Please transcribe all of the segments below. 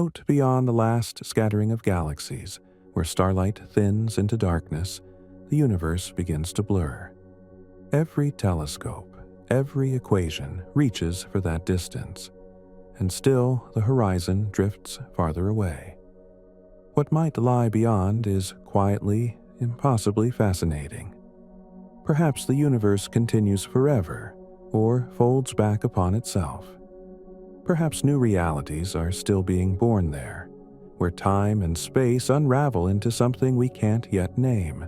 Out beyond the last scattering of galaxies, where starlight thins into darkness, the universe begins to blur. Every telescope, every equation reaches for that distance, and still the horizon drifts farther away. What might lie beyond is quietly, impossibly fascinating. Perhaps the universe continues forever, or folds back upon itself. Perhaps new realities are still being born there, where time and space unravel into something we can't yet name.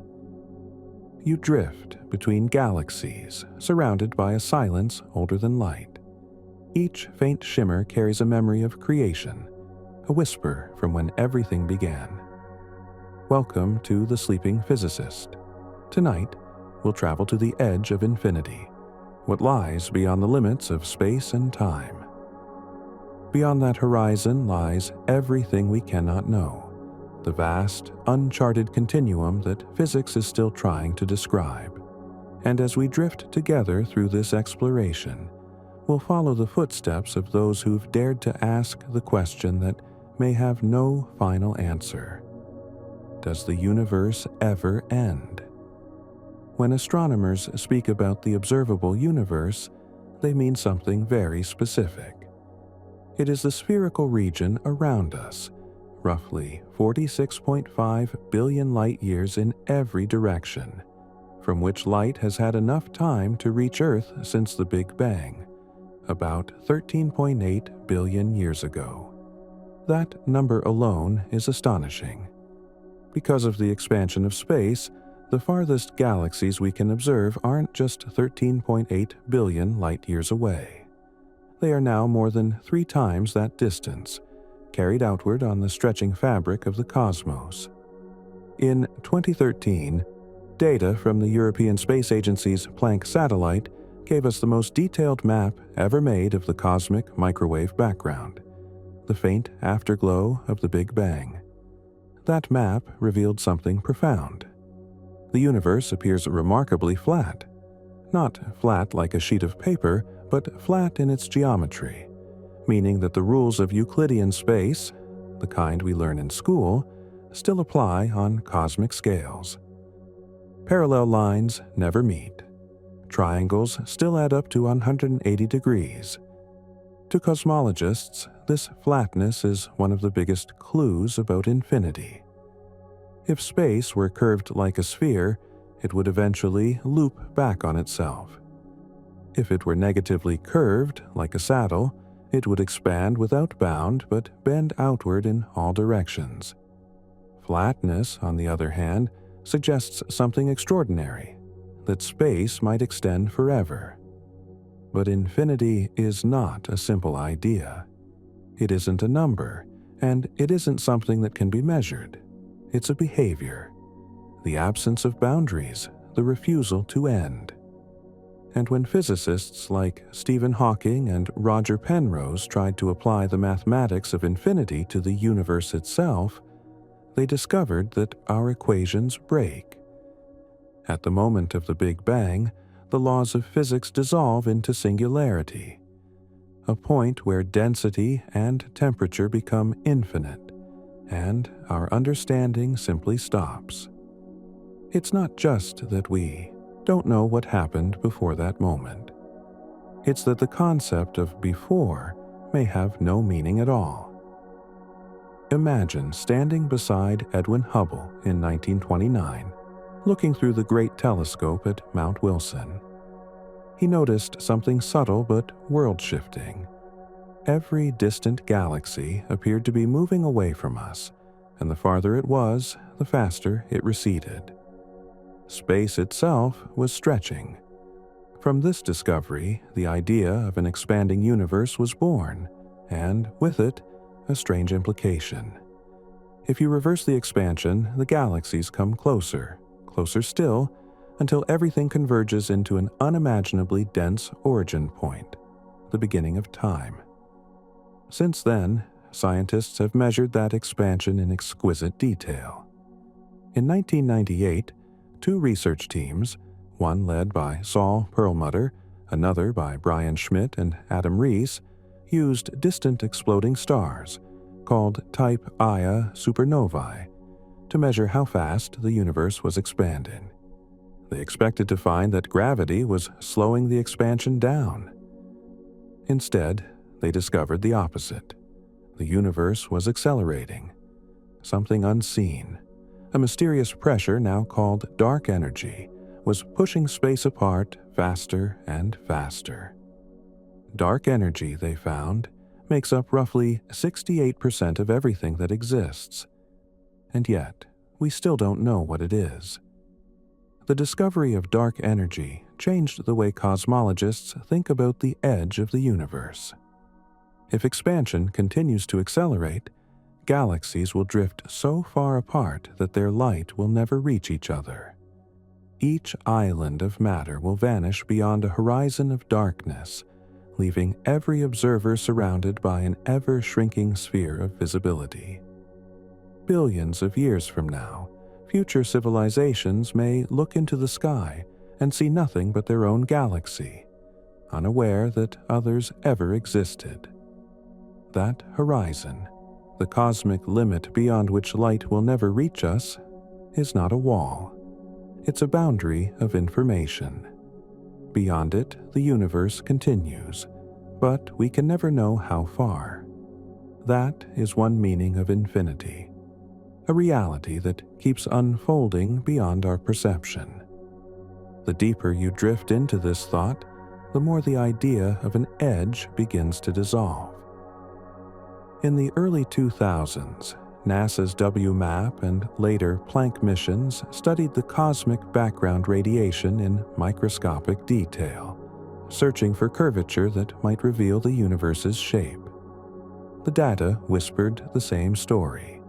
You drift between galaxies, surrounded by a silence older than light. Each faint shimmer carries a memory of creation, a whisper from when everything began. Welcome to The Sleeping Physicist. Tonight, we'll travel to the edge of infinity, what lies beyond the limits of space and time. Beyond that horizon lies everything we cannot know, the vast, uncharted continuum that physics is still trying to describe. And as we drift together through this exploration, we'll follow the footsteps of those who've dared to ask the question that may have no final answer. Does the universe ever end? When astronomers speak about the observable universe, they mean something very specific. It is the spherical region around us, roughly 46.5 billion light-years in every direction, from which light has had enough time to reach Earth since the Big Bang, about 13.8 billion years ago. That number alone is astonishing. Because of the expansion of space, the farthest galaxies we can observe aren't just 13.8 billion light-years away. They are now more than 3 times that distance, carried outward on the stretching fabric of the cosmos. In 2013, data from the European Space Agency's Planck satellite gave us the most detailed map ever made of the cosmic microwave background, the faint afterglow of the Big Bang. That map revealed something profound. The universe appears remarkably flat. Not flat like a sheet of paper, but flat in its geometry, meaning that the rules of Euclidean space, the kind we learn in school, still apply on cosmic scales. Parallel lines never meet. Triangles still add up to 180 degrees. To cosmologists, this flatness is one of the biggest clues about infinity. If space were curved like a sphere, it would eventually loop back on itself. If it were negatively curved, like a saddle, it would expand without bound but bend outward in all directions. Flatness, on the other hand, suggests something extraordinary, that space might extend forever. But infinity is not a simple idea. It isn't a number, and it isn't something that can be measured. It's a behavior, the absence of boundaries, the refusal to end. And when physicists like Stephen Hawking and Roger Penrose tried to apply the mathematics of infinity to the universe itself, they discovered that our equations break. At the moment of the Big Bang, the laws of physics dissolve into singularity, a point where density and temperature become infinite, and our understanding simply stops. It's not just that we don't know what happened before that moment. It's that the concept of before may have no meaning at all. Imagine standing beside Edwin Hubble in 1929, looking through the Great Telescope at Mount Wilson. He noticed something subtle but world-shifting. Every distant galaxy appeared to be moving away from us, and the farther it was, the faster it receded. Space itself was stretching. From this discovery, the idea of an expanding universe was born, and with it, a strange implication. If you reverse the expansion, the galaxies come closer, closer still, until everything converges into an unimaginably dense origin point, the beginning of time. Since then, scientists have measured that expansion in exquisite detail. In 1998, 2 research teams, one led by Saul Perlmutter, another by Brian Schmidt and Adam Rees, used distant exploding stars called type Ia supernovae, to measure how fast the universe was expanding. They expected to find that gravity was slowing the expansion down. Instead, they discovered the opposite. The universe was accelerating. Something unseen, a mysterious pressure now called dark energy, was pushing space apart faster and faster. Dark energy, they found, makes up roughly 68% of everything that exists. And yet, we still don't know what it is. The discovery of dark energy changed the way cosmologists think about the edge of the universe. If expansion continues to accelerate, galaxies will drift so far apart that their light will never reach each other. Each island of matter will vanish beyond a horizon of darkness, leaving every observer surrounded by an ever-shrinking sphere of visibility. Billions of years from now, future civilizations may look into the sky and see nothing but their own galaxy, unaware that others ever existed. That horizon, the cosmic limit beyond which light will never reach us, is not a wall. It's a boundary of information. Beyond it, the universe continues, but we can never know how far. That is one meaning of infinity, a reality that keeps unfolding beyond our perception. The deeper you drift into this thought, the more the idea of an edge begins to dissolve. In the early 2000s, NASA's WMAP and later Planck missions studied the cosmic background radiation in microscopic detail, searching for curvature that might reveal the universe's shape. The data whispered the same story.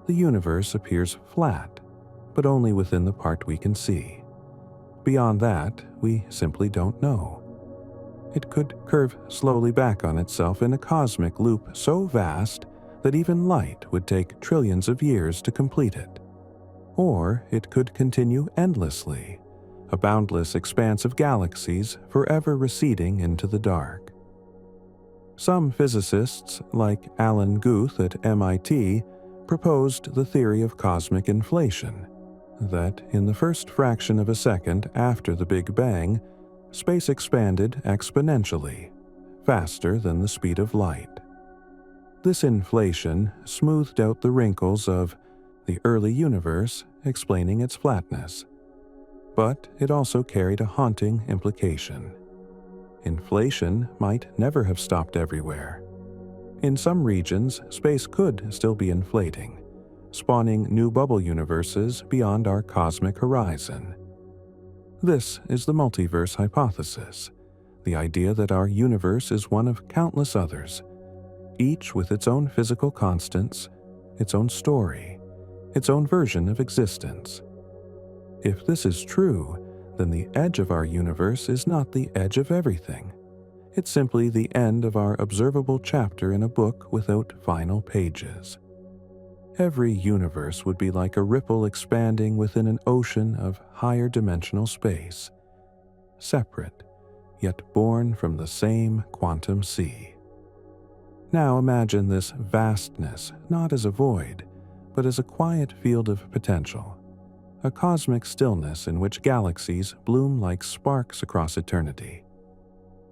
The universe appears flat, but only within the part we can see. Beyond that, we simply don't know. It could curve slowly back on itself in a cosmic loop so vast that even light would take trillions of years to complete it. Or it could continue endlessly, a boundless expanse of galaxies forever receding into the dark. Some physicists, like Alan Guth at MIT, proposed the theory of cosmic inflation, that in the first fraction of a second after the Big Bang, space expanded exponentially, faster than the speed of light. This inflation smoothed out the wrinkles of the early universe, explaining its flatness. But it also carried a haunting implication. Inflation might never have stopped everywhere. In some regions, space could still be inflating, spawning new bubble universes beyond our cosmic horizon. This is the multiverse hypothesis, the idea that our universe is one of countless others, each with its own physical constants, its own story, its own version of existence. If this is true, then the edge of our universe is not the edge of everything. It's simply the end of our observable chapter in a book without final pages. Every universe would be like a ripple expanding within an ocean of higher dimensional space, separate, yet born from the same quantum sea. Now imagine this vastness not as a void, but as a quiet field of potential, a cosmic stillness in which galaxies bloom like sparks across eternity.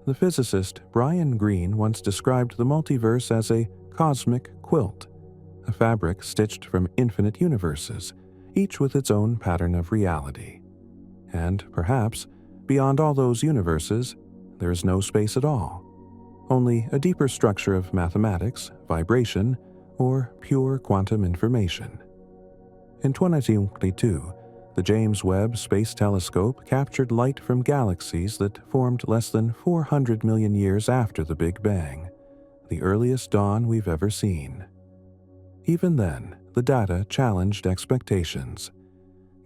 The physicist Brian Greene once described the multiverse as a cosmic quilt, a fabric stitched from infinite universes, each with its own pattern of reality. And perhaps, beyond all those universes, there is no space at all, only a deeper structure of mathematics, vibration, or pure quantum information. In 2022, the James Webb Space Telescope captured light from galaxies that formed less than 400 million years after the Big Bang, the earliest dawn we've ever seen. Even then, the data challenged expectations.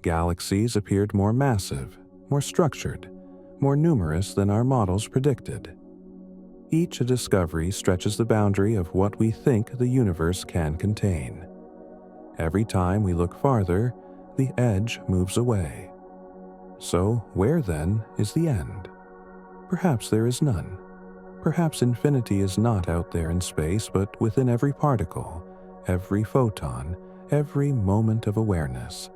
Galaxies appeared more massive, more structured, more numerous than our models predicted. Each discovery stretches the boundary of what we think the universe can contain. Every time we look farther, the edge moves away. So where then is the end? Perhaps there is none. Perhaps infinity is not out there in space, but within every particle, every photon, every moment of awareness.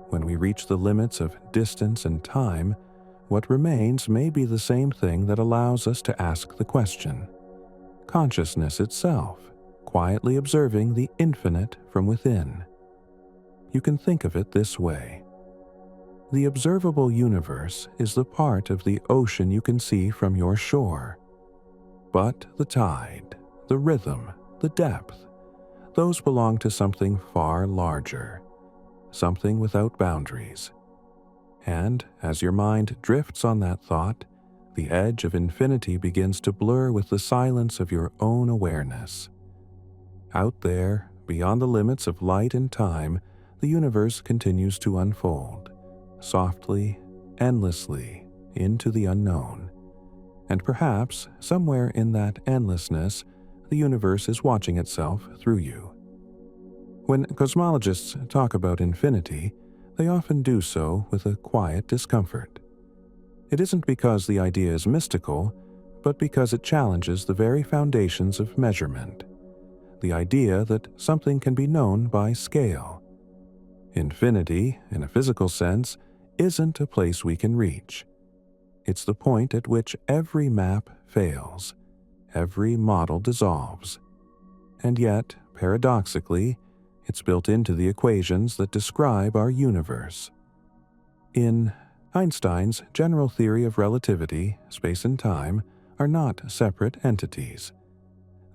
When we reach the limits of distance and time, what remains may be the same thing that allows us to ask the question: consciousness itself, quietly observing the infinite from within. You can think of it this way. The observable universe is the part of the ocean you can see from your shore. But the tide, the rhythm, the depth, those belong to something far larger, something without boundaries. And as your mind drifts on that thought, the edge of infinity begins to blur with the silence of your own awareness. Out there, beyond the limits of light and time, the universe continues to unfold, softly, endlessly, into the unknown. And perhaps, somewhere in that endlessness, the universe is watching itself through you. When cosmologists talk about infinity, they often do so with a quiet discomfort. It isn't because the idea is mystical, but because it challenges the very foundations of measurement, the idea that something can be known by scale. Infinity, in a physical sense, isn't a place we can reach. It's the point at which every map fails, every model dissolves. And yet, paradoxically, it's built into the equations that describe our universe. In Einstein's general theory of relativity, space and time are not separate entities.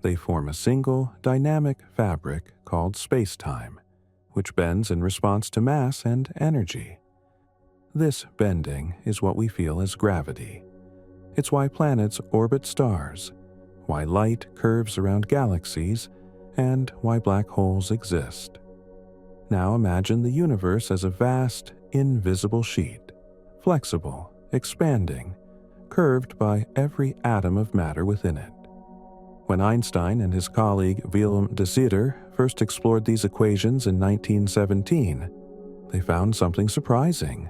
They form a single, dynamic fabric called space-time, which bends in response to mass and energy. This bending is what we feel as gravity. It's why planets orbit stars, why light curves around galaxies, and why black holes exist. Now imagine the universe as a vast, invisible sheet, flexible, expanding, curved by every atom of matter within it. When Einstein and his colleague Willem de Sitter first explored these equations in 1917, they found something surprising.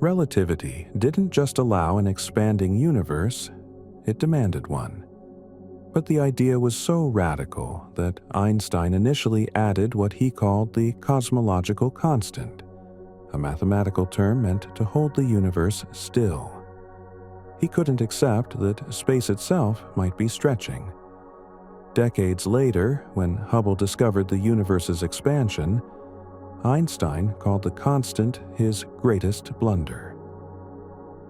Relativity didn't just allow an expanding universe, it demanded one. But the idea was so radical that Einstein initially added what he called the cosmological constant, a mathematical term meant to hold the universe still. He couldn't accept that space itself might be stretching. Decades later, when Hubble discovered the universe's expansion, Einstein called the constant his greatest blunder.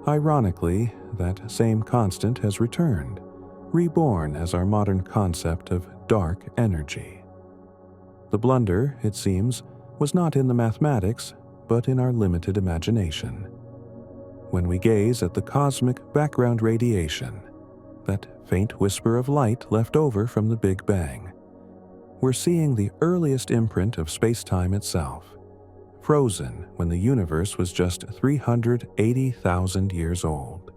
Ironically, that same constant has returned, reborn as our modern concept of dark energy. The blunder, it seems, was not in the mathematics, but in our limited imagination. When we gaze at the cosmic background radiation, that faint whisper of light left over from the Big Bang, we're seeing the earliest imprint of space-time itself, frozen when the universe was just 380,000 years old.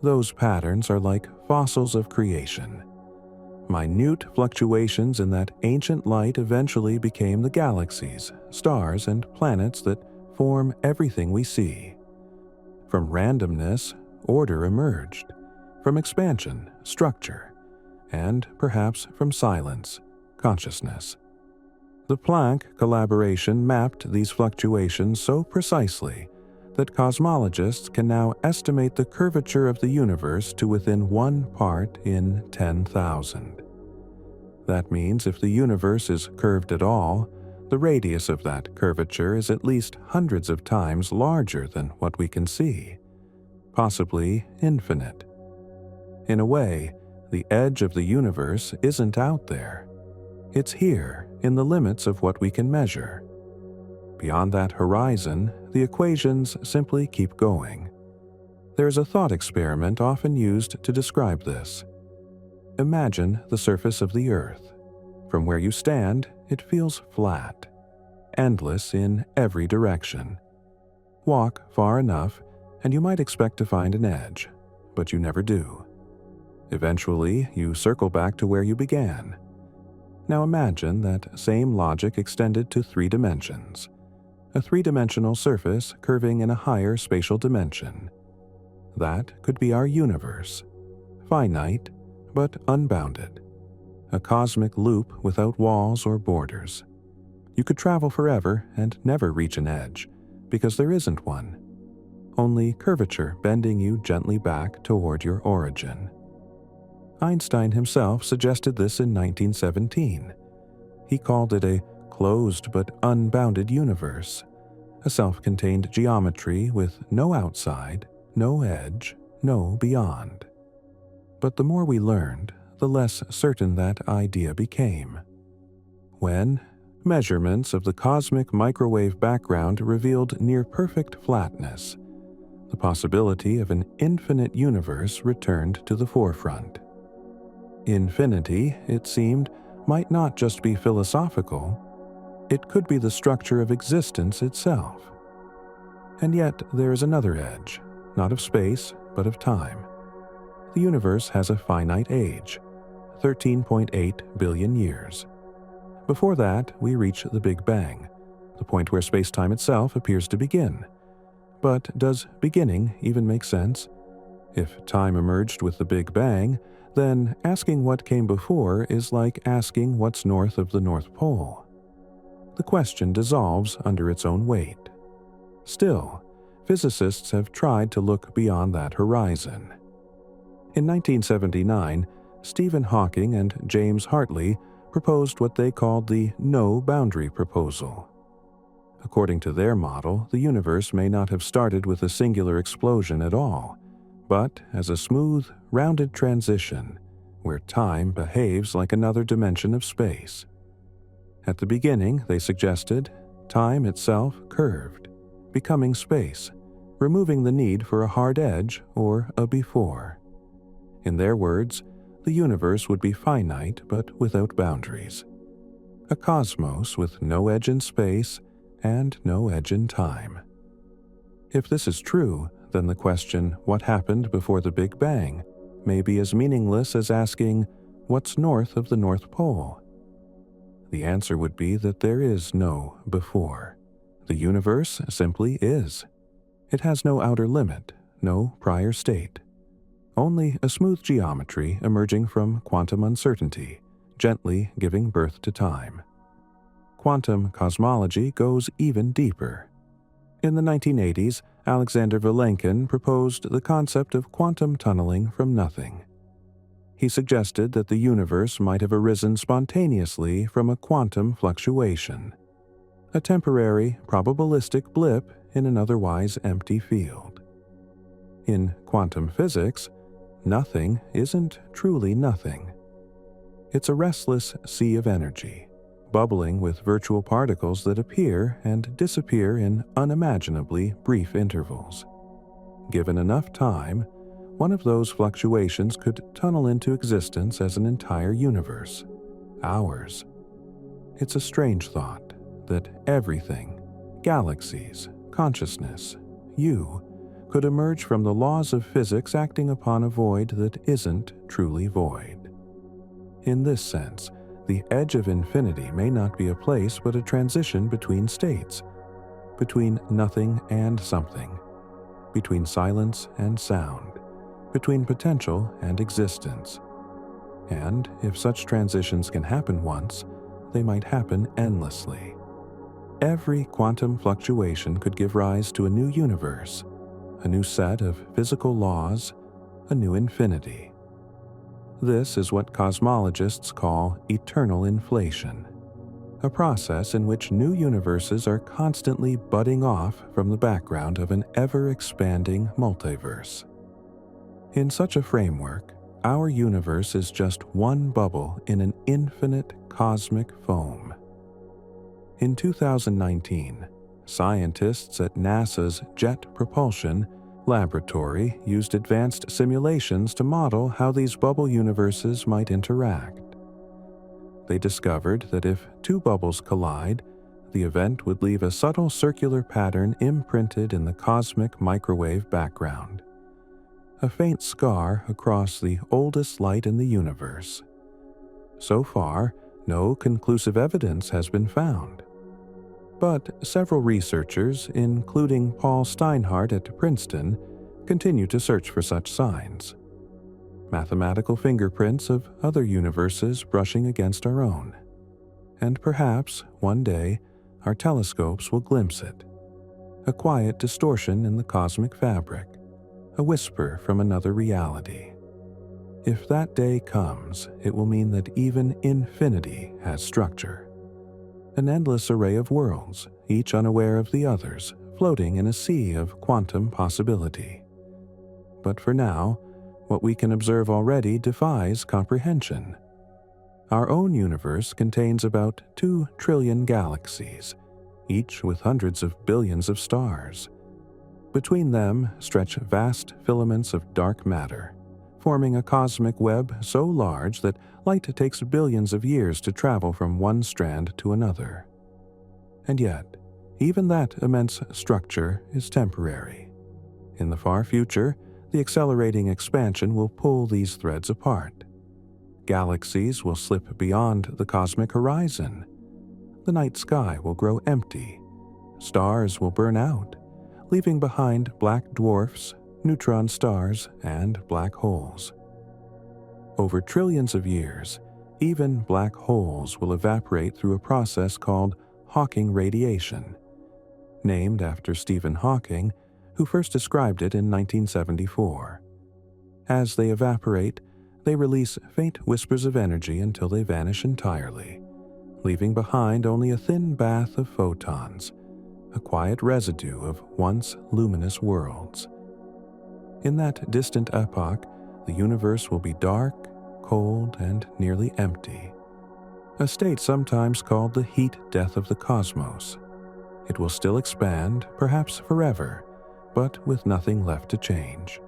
Those patterns are like fossils of creation. Minute fluctuations in that ancient light eventually became the galaxies, stars, and planets that form everything we see. From randomness, order emerged. From expansion, structure. And perhaps from silence, consciousness. The Planck collaboration mapped these fluctuations so precisely that cosmologists can now estimate the curvature of the universe to within 1 part in 10,000. That means if the universe is curved at all, the radius of that curvature is at least hundreds of times larger than what we can see, possibly infinite. In a way, the edge of the universe isn't out there. It's here, in the limits of what we can measure. Beyond that horizon, the equations simply keep going. There's a thought experiment often used to describe this. Imagine the surface of the Earth. From where you stand, it feels flat, endless in every direction. Walk far enough, and you might expect to find an edge, but you never do. Eventually, you circle back to where you began. Now imagine that same logic extended to 3 dimensions. A 3-dimensional surface curving in a higher spatial dimension. That could be our universe. Finite, but unbounded. a cosmic loop without walls or borders. You could travel forever and never reach an edge, because there isn't one. Only curvature bending you gently back toward your origin. Einstein himself suggested this in 1917. He called it a closed but unbounded universe, a self-contained geometry with no outside, no edge, no beyond. But the more we learned, the less certain that idea became. When measurements of the cosmic microwave background revealed near-perfect flatness, the possibility of an infinite universe returned to the forefront. Infinity, it seemed, might not just be philosophical, it could be the structure of existence itself. And yet there is another edge, not of space, but of time. The universe has a finite age, 13.8 billion years. Before that, we reach the Big Bang, the point where space-time itself appears to begin. But does beginning even make sense? If time emerged with the Big Bang, then asking what came before is like asking what's north of the North Pole. The question dissolves under its own weight. Still, physicists have tried to look beyond that horizon. In 1979, Stephen Hawking and James Hartley proposed what they called the no-boundary proposal. According to their model, the universe may not have started with a singular explosion at all, but as a smooth, rounded transition where time behaves like another dimension of space. At the beginning, they suggested, time itself curved, becoming space, removing the need for a hard edge or a before. In their words, the universe would be finite but without boundaries. A cosmos with no edge in space and no edge in time. If this is true, then the question, what happened before the Big Bang, may be as meaningless as asking, what's north of the North Pole? The answer would be that there is no before. The universe simply is. It has no outer limit, no prior state. Only a smooth geometry emerging from quantum uncertainty, gently giving birth to time. Quantum cosmology goes even deeper. In the 1980s, Alexander Vilenkin proposed the concept of quantum tunneling from nothing. He suggested that the universe might have arisen spontaneously from a quantum fluctuation, a temporary, probabilistic blip in an otherwise empty field. In quantum physics, nothing isn't truly nothing. It's a restless sea of energy, bubbling with virtual particles that appear and disappear in unimaginably brief intervals. Given enough time, one of those fluctuations could tunnel into existence as an entire universe, ours. It's a strange thought that everything, galaxies, consciousness, you, could emerge from the laws of physics acting upon a void that isn't truly void. In this sense, the edge of infinity may not be a place but a transition between states, between nothing and something, between silence and sound, between potential and existence. And if such transitions can happen once, they might happen endlessly. Every quantum fluctuation could give rise to a new universe, a new set of physical laws, a new infinity. This is what cosmologists call eternal inflation, a process in which new universes are constantly budding off from the background of an ever-expanding multiverse. In such a framework, our universe is just one bubble in an infinite cosmic foam. In 2019, scientists at NASA's Jet Propulsion Laboratory used advanced simulations to model how these bubble universes might interact. They discovered that if two bubbles collide, the event would leave a subtle circular pattern imprinted in the cosmic microwave background, a faint scar across the oldest light in the universe. So far, no conclusive evidence has been found. But several researchers, including Paul Steinhardt at Princeton, continue to search for such signs. mathematical fingerprints of other universes brushing against our own. And perhaps, one day, our telescopes will glimpse it. A quiet distortion in the cosmic fabric, a whisper from another reality. If that day comes, it will mean that even infinity has structure. An endless array of worlds, each unaware of the others, floating in a sea of quantum possibility. But for now, what we can observe already defies comprehension. Our own universe contains about 2 trillion galaxies, each with hundreds of billions of stars. Between them stretch vast filaments of dark matter, forming a cosmic web so large that light takes billions of years to travel from one strand to another. And yet, even that immense structure is temporary. In the far future, the accelerating expansion will pull these threads apart. Galaxies will slip beyond the cosmic horizon. The night sky will grow empty. Stars will burn out, leaving behind black dwarfs, neutron stars, and black holes. Over trillions of years, even black holes will evaporate through a process called Hawking radiation, named after Stephen Hawking, who first described it in 1974. As they evaporate, they release faint whispers of energy until they vanish entirely, leaving behind only a thin bath of photons, a quiet residue of once luminous worlds. In that distant epoch, the universe will be dark, cold, and nearly empty, a state sometimes called the heat death of the cosmos. It will still expand, perhaps forever, but with nothing left to change.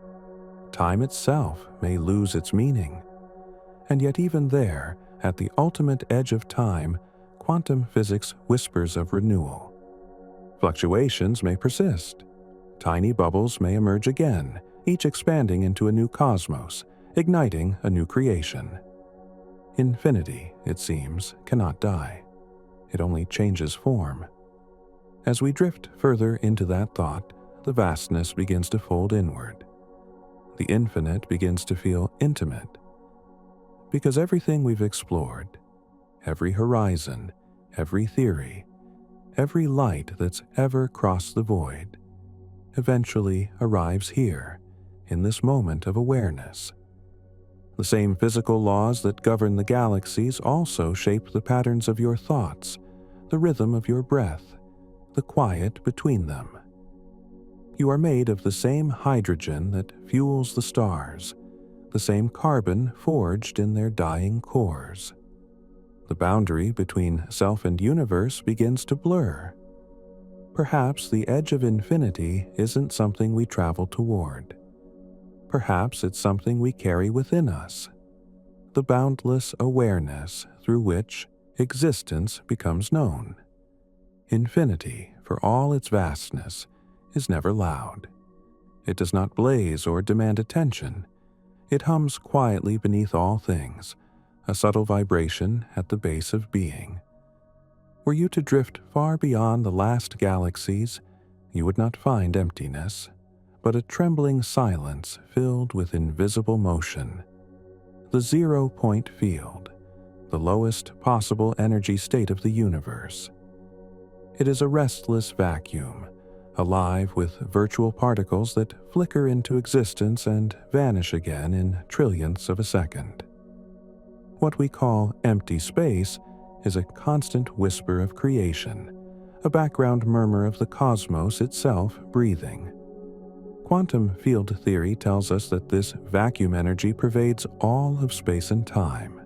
Time itself may lose its meaning. And yet even there, at the ultimate edge of time, quantum physics whispers of renewal. Fluctuations may persist. Tiny bubbles may emerge again, each expanding into a new cosmos, igniting a new creation. Infinity, it seems, cannot die. It only changes form. As we drift further into that thought, the vastness begins to fold inward. The infinite begins to feel intimate. Because everything we've explored, every horizon, every theory, every light that's ever crossed the void, eventually arrives here, in this moment of awareness. The same physical laws that govern the galaxies also shape the patterns of your thoughts, the rhythm of your breath, the quiet between them. You are made of the same hydrogen that fuels the stars, the same carbon forged in their dying cores. The boundary between self and universe begins to blur. Perhaps the edge of infinity isn't something we travel toward. Perhaps it's something we carry within us, the boundless awareness through which existence becomes known. Infinity, for all its vastness, is never loud. It does not blaze or demand attention. It hums quietly beneath all things, a subtle vibration at the base of being. Were you to drift far beyond the last galaxies, you would not find emptiness, but a trembling silence filled with invisible motion. The 0-point field, the lowest possible energy state of the universe. It is a restless vacuum, alive with virtual particles that flicker into existence and vanish again in trillionths of a second. What we call empty space is a constant whisper of creation, a background murmur of the cosmos itself breathing. Quantum field theory tells us that this vacuum energy pervades all of space and time.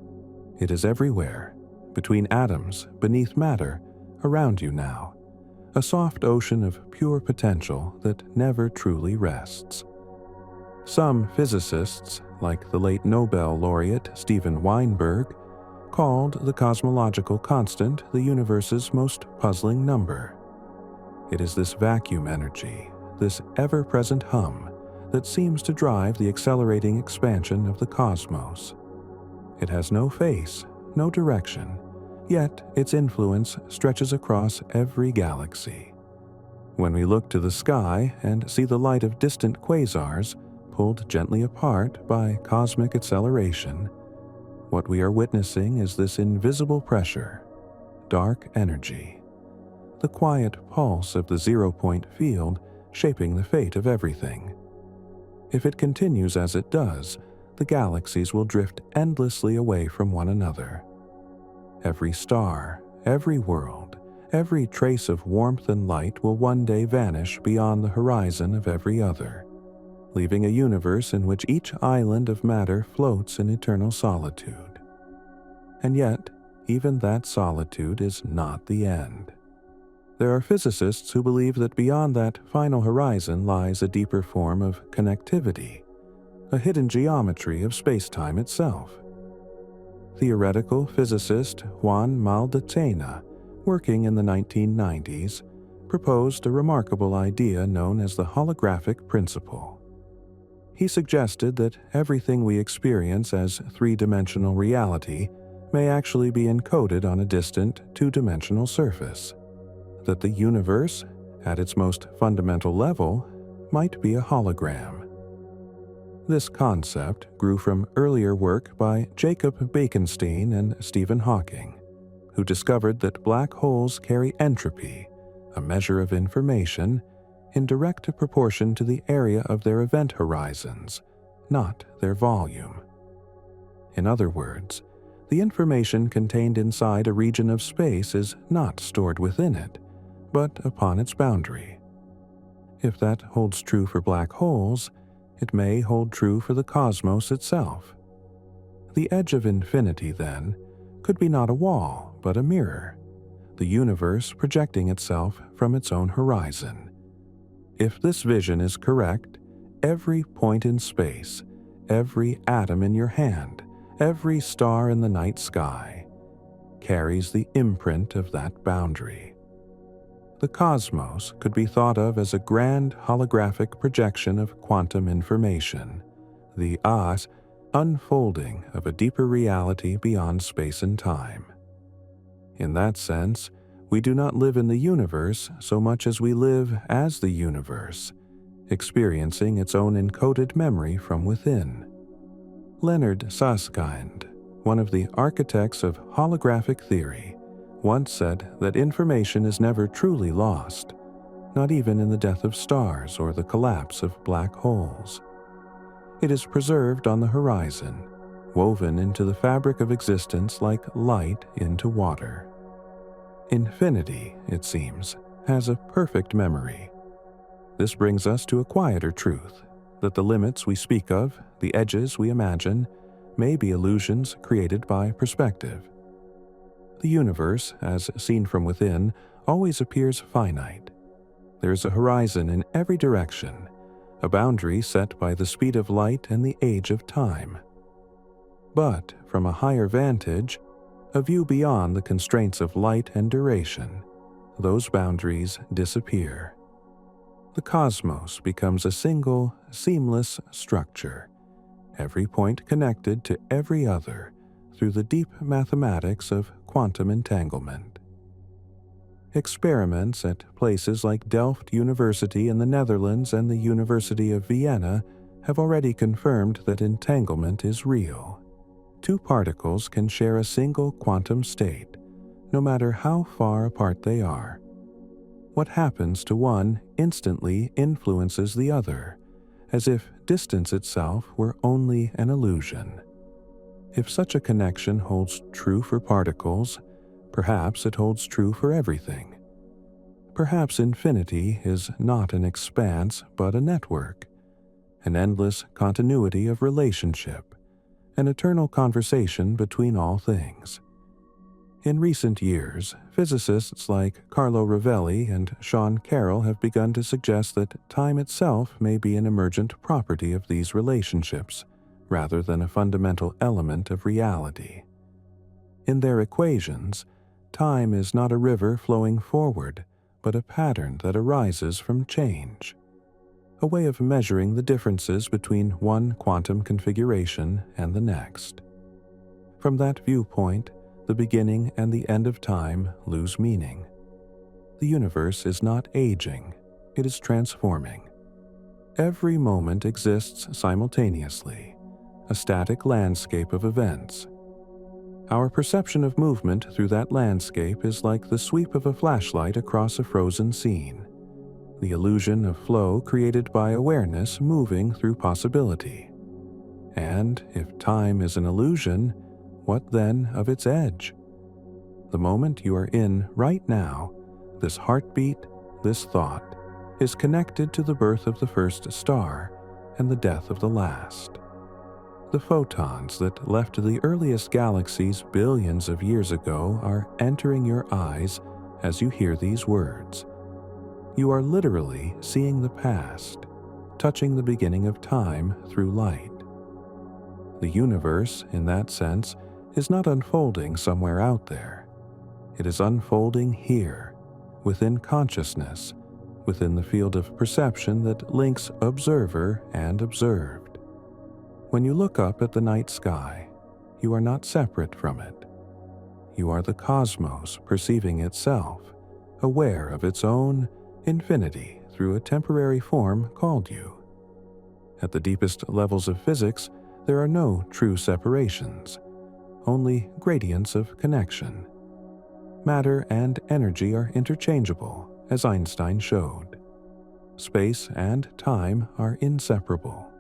It is everywhere, between atoms, beneath matter, around you now. A soft ocean of pure potential that never truly rests. Some physicists, like the late Nobel laureate Steven Weinberg, called the cosmological constant the universe's most puzzling number. It is this vacuum energy, this ever-present hum, that seems to drive the accelerating expansion of the cosmos. It has no face, no direction, yet its influence stretches across every galaxy. When we look to the sky and see the light of distant quasars pulled gently apart by cosmic acceleration, what we are witnessing is this invisible pressure, dark energy, the quiet pulse of the zero-point field shaping the fate of everything. If it continues as it does, the galaxies will drift endlessly away from one another. Every star, every world, every trace of warmth and light will one day vanish beyond the horizon of every other, leaving a universe in which each island of matter floats in eternal solitude. And yet, even that solitude is not the end. There are physicists who believe that beyond that final horizon lies a deeper form of connectivity, a hidden geometry of space-time itself. Theoretical physicist Juan Maldacena, working in the 1990s, proposed a remarkable idea known as the holographic principle. He suggested that everything we experience as three-dimensional reality may actually be encoded on a distant two-dimensional surface, that the universe, at its most fundamental level, might be a hologram. This concept grew from earlier work by Jacob Bekenstein and Stephen Hawking, who discovered that black holes carry entropy, a measure of information, in direct proportion to the area of their event horizons, not their volume. In other words, the information contained inside a region of space is not stored within it, but upon its boundary. If that holds true for black holes, it may hold true for the cosmos itself. The edge of infinity, then, could be not a wall, but a mirror, the universe projecting itself from its own horizon. If this vision is correct, every point in space, every atom in your hand, every star in the night sky, carries the imprint of that boundary. The cosmos could be thought of as a grand holographic projection of quantum information, the unfolding of a deeper reality beyond space and time. In that sense, we do not live in the universe so much as we live as the universe, experiencing its own encoded memory from within. Leonard Susskind, one of the architects of holographic theory, once said that information is never truly lost, not even in the death of stars or the collapse of black holes. It is preserved on the horizon, woven into the fabric of existence like light into water. Infinity, it seems, has a perfect memory. This brings us to a quieter truth, that the limits we speak of, the edges we imagine, may be illusions created by perspective. The universe, as seen from within, always appears finite. There is a horizon in every direction, a boundary set by the speed of light and the age of time. But, from a higher vantage, a view beyond the constraints of light and duration, those boundaries disappear. The cosmos becomes a single, seamless structure, every point connected to every other through the deep mathematics of quantum entanglement. Experiments at places like Delft University in the Netherlands and the University of Vienna have already confirmed that entanglement is real. Two particles can share a single quantum state, no matter how far apart they are. What happens to one instantly influences the other, as if distance itself were only an illusion. If such a connection holds true for particles, perhaps it holds true for everything. Perhaps infinity is not an expanse but a network, an endless continuity of relationship, an eternal conversation between all things. In recent years, physicists like Carlo Rovelli and Sean Carroll have begun to suggest that time itself may be an emergent property of these relationships, rather than a fundamental element of reality. In their equations, time is not a river flowing forward, but a pattern that arises from change, a way of measuring the differences between one quantum configuration and the next. From that viewpoint, the beginning and the end of time lose meaning. The universe is not aging, it is transforming. every moment exists simultaneously, a static landscape of events. Our perception of movement through that landscape is like the sweep of a flashlight across a frozen scene, the illusion of flow created by awareness moving through possibility. And if time is an illusion, what then of its edge? The moment you are in right now, this heartbeat, this thought, is connected to the birth of the first star and the death of the last. The photons that left the earliest galaxies billions of years ago are entering your eyes as you hear these words. You are literally seeing the past, touching the beginning of time through light. The universe, in that sense, is not unfolding somewhere out there. It is unfolding here, within consciousness, within the field of perception that links observer and observed. When you look up at the night sky, you are not separate from it. You are the cosmos perceiving itself, aware of its own infinity through a temporary form called you. At the deepest levels of physics, there are no true separations, only gradients of connection. Matter and energy are interchangeable, as Einstein showed. Space and time are inseparable.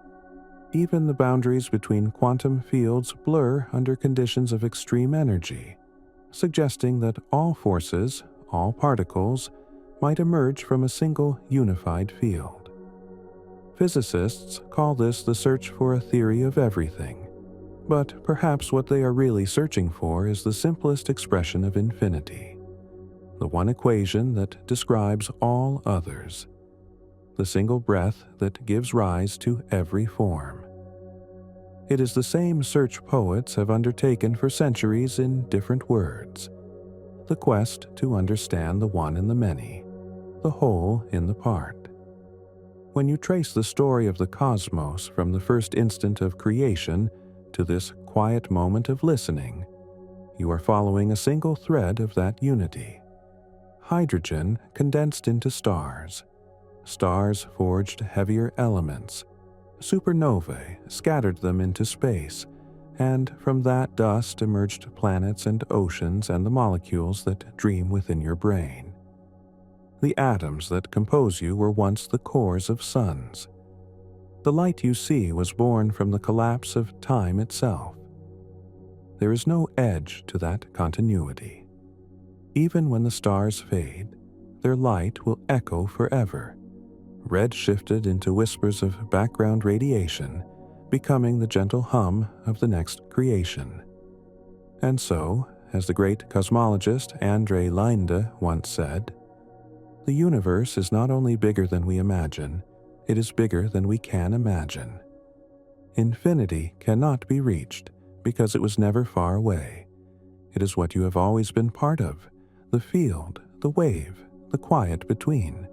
Even the boundaries between quantum fields blur under conditions of extreme energy, suggesting that all forces, all particles, might emerge from a single unified field. Physicists call this the search for a theory of everything, but perhaps what they are really searching for is the simplest expression of infinity, the one equation that describes all others, the single breath that gives rise to every form. It is the same search poets have undertaken for centuries in different words, the quest to understand the one in the many, the whole in the part. When you trace the story of the cosmos from the first instant of creation to this quiet moment of listening, you are following a single thread of that unity. Hydrogen condensed into stars. Stars forged heavier elements. Supernovae scattered them into space, and from that dust emerged planets and oceans and the molecules that dream within your brain. The atoms that compose you were once the cores of suns. The light you see was born from the collapse of time itself. There is no edge to that continuity. Even when the stars fade, their light will echo forever, red shifted into whispers of background radiation, becoming the gentle hum of the next creation. And so, as the great cosmologist André Linde once said, the universe is not only bigger than we imagine, it is bigger than we can imagine. Infinity cannot be reached because it was never far away. It is what you have always been part of, the field, the wave, the quiet between.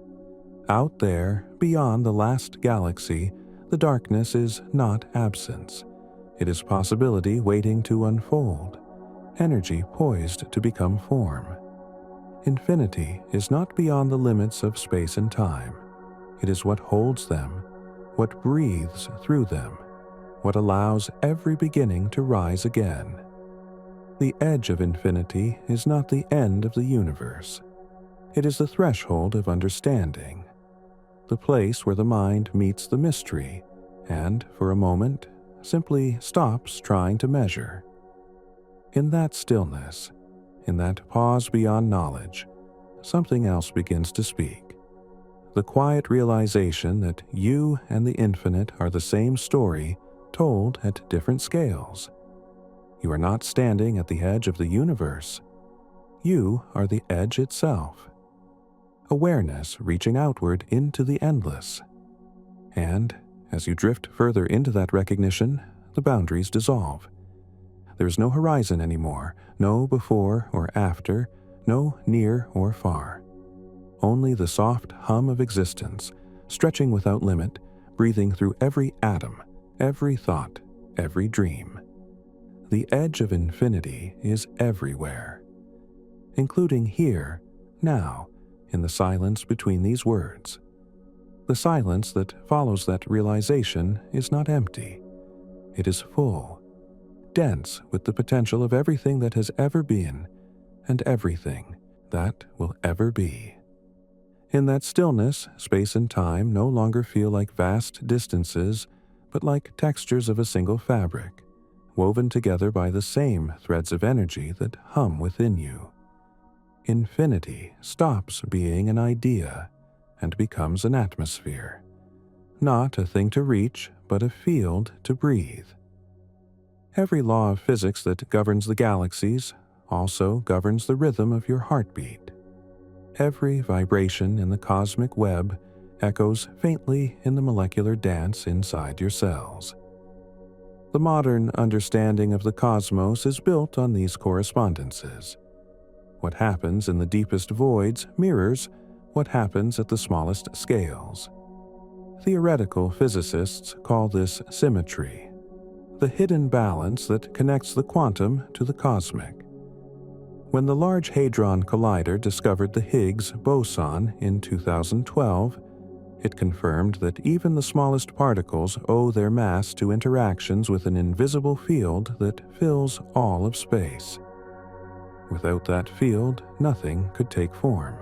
Out there, beyond the last galaxy, the darkness is not absence. It is possibility waiting to unfold, energy poised to become form. Infinity is not beyond the limits of space and time. It is what holds them, what breathes through them, what allows every beginning to rise again. The edge of infinity is not the end of the universe. It is the threshold of understanding, the place where the mind meets the mystery and, for a moment, simply stops trying to measure. In that stillness, in that pause beyond knowledge, something else begins to speak. The quiet realization that you and the infinite are the same story told at different scales. You are not standing at the edge of the universe. You are the edge itself. Awareness reaching outward into the endless. And, as you drift further into that recognition, the boundaries dissolve. There is no horizon anymore, no before or after, no near or far. Only the soft hum of existence, stretching without limit, breathing through every atom, every thought, every dream. The edge of infinity is everywhere, including here, now, in the silence between these words. The silence that follows that realization is not empty. It is full, dense with the potential of everything that has ever been and everything that will ever be. In that stillness, space and time no longer feel like vast distances, but like textures of a single fabric, woven together by the same threads of energy that hum within you. Infinity stops being an idea and becomes an atmosphere, not a thing to reach, but a field to breathe. Every law of physics that governs the galaxies also governs the rhythm of your heartbeat. Every vibration in the cosmic web echoes faintly in the molecular dance inside your cells. The modern understanding of the cosmos is built on these correspondences. What happens in the deepest voids mirrors what happens at the smallest scales. Theoretical physicists call this symmetry, the hidden balance that connects the quantum to the cosmic. When the Large Hadron Collider discovered the Higgs boson in 2012, it confirmed that even the smallest particles owe their mass to interactions with an invisible field that fills all of space. Without that field, nothing could take form.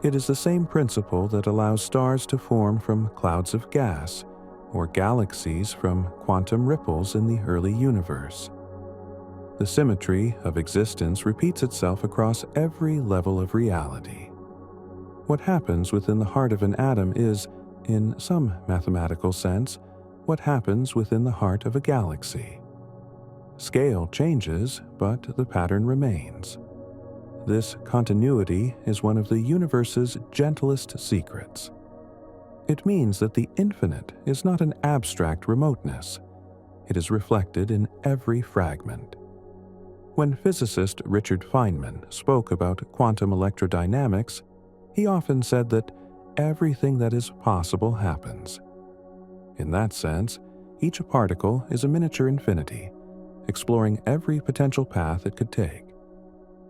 It is the same principle that allows stars to form from clouds of gas, or galaxies from quantum ripples in the early universe. The symmetry of existence repeats itself across every level of reality. What happens within the heart of an atom is, in some mathematical sense, what happens within the heart of a galaxy. Scale changes, but the pattern remains. This continuity is one of the universe's gentlest secrets. It means that the infinite is not an abstract remoteness. It is reflected in every fragment. When physicist Richard Feynman spoke about quantum electrodynamics, he often said that everything that is possible happens. In that sense, each particle is a miniature infinity, exploring every potential path it could take.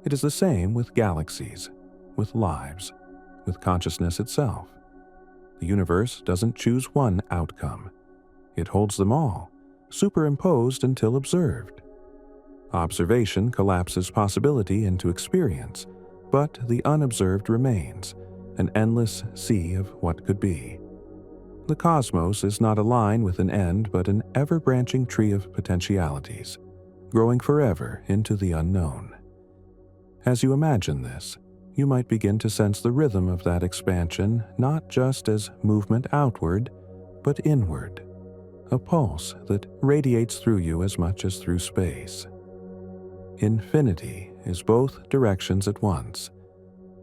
It is the same with galaxies, with lives, with consciousness itself. The universe doesn't choose one outcome. It holds them all, superimposed until observed. Observation collapses possibility into experience, but the unobserved remains, an endless sea of what could be. The cosmos is not a line with an end, but an ever-branching tree of potentialities, growing forever into the unknown. As you imagine this, you might begin to sense the rhythm of that expansion not just as movement outward, but inward, a pulse that radiates through you as much as through space. Infinity is both directions at once.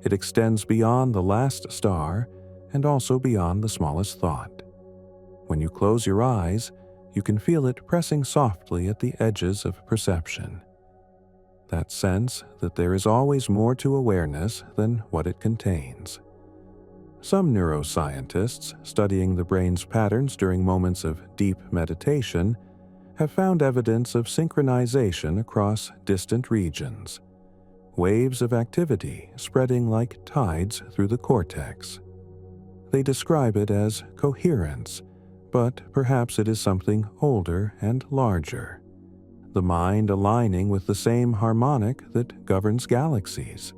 It extends beyond the last star and also beyond the smallest thought. When you close your eyes, you can feel it pressing softly at the edges of perception. That sense that there is always more to awareness than what it contains. Some neuroscientists, studying the brain's patterns during moments of deep meditation, have found evidence of synchronization across distant regions, waves of activity spreading like tides through the cortex. They describe it as coherence, but perhaps it is something older and larger. The mind aligning with the same harmonic that governs galaxies.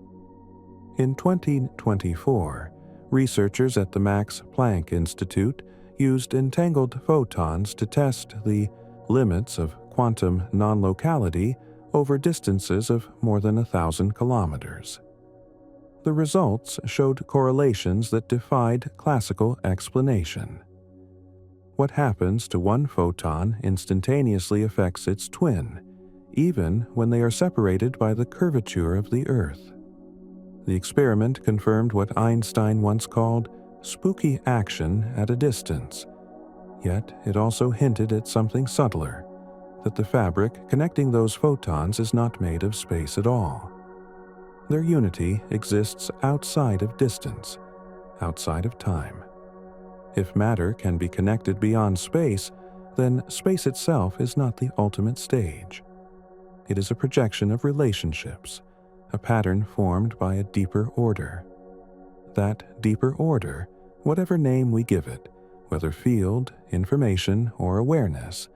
In 2024, researchers at the Max Planck Institute used entangled photons to test the limits of quantum non-locality over distances of more than 1,000 kilometers. The results showed correlations that defied classical explanation. What happens to one photon instantaneously affects its twin, even when they are separated by the curvature of the Earth. The experiment confirmed what Einstein once called spooky action at a distance, yet it also hinted at something subtler, that the fabric connecting those photons is not made of space at all. Their unity exists outside of distance, outside of time. If matter can be connected beyond space, then space itself is not the ultimate stage. It is a projection of relationships, a pattern formed by a deeper order. That deeper order, whatever name we give it, whether field, information, or awareness,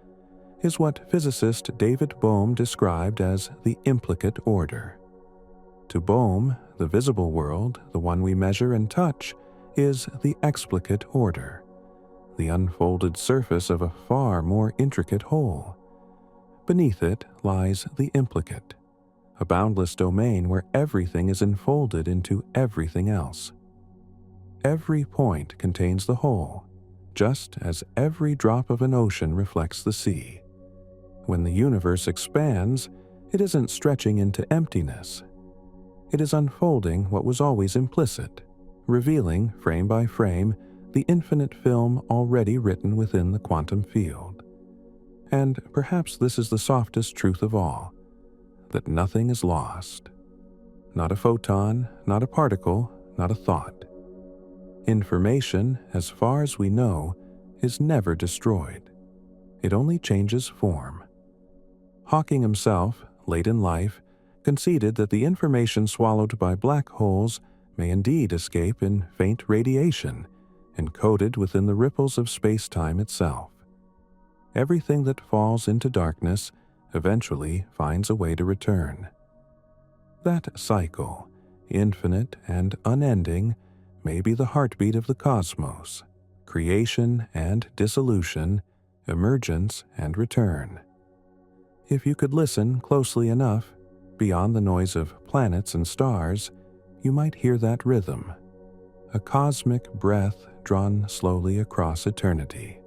is what physicist David Bohm described as the implicate order. To Bohm, the visible world, the one we measure and touch, is the explicate order, the unfolded surface of a far more intricate whole. Beneath it lies the implicate, a boundless domain where everything is enfolded into everything else. Every point contains the whole, just as every drop of an ocean reflects the sea. When the universe expands, it isn't stretching into emptiness. It is unfolding what was always implicit, revealing, frame by frame, the infinite film already written within the quantum field. And perhaps this is the softest truth of all, that nothing is lost. Not a photon, not a particle, not a thought. Information, as far as we know, is never destroyed. It only changes form. Hawking himself, late in life, conceded that the information swallowed by black holes may indeed escape in faint radiation, encoded within the ripples of space-time itself. Everything that falls into darkness eventually finds a way to return. That cycle, infinite and unending, may be the heartbeat of the cosmos, creation and dissolution, emergence and return. If you could listen closely enough, beyond the noise of planets and stars, you might hear that rhythm, a cosmic breath drawn slowly across eternity.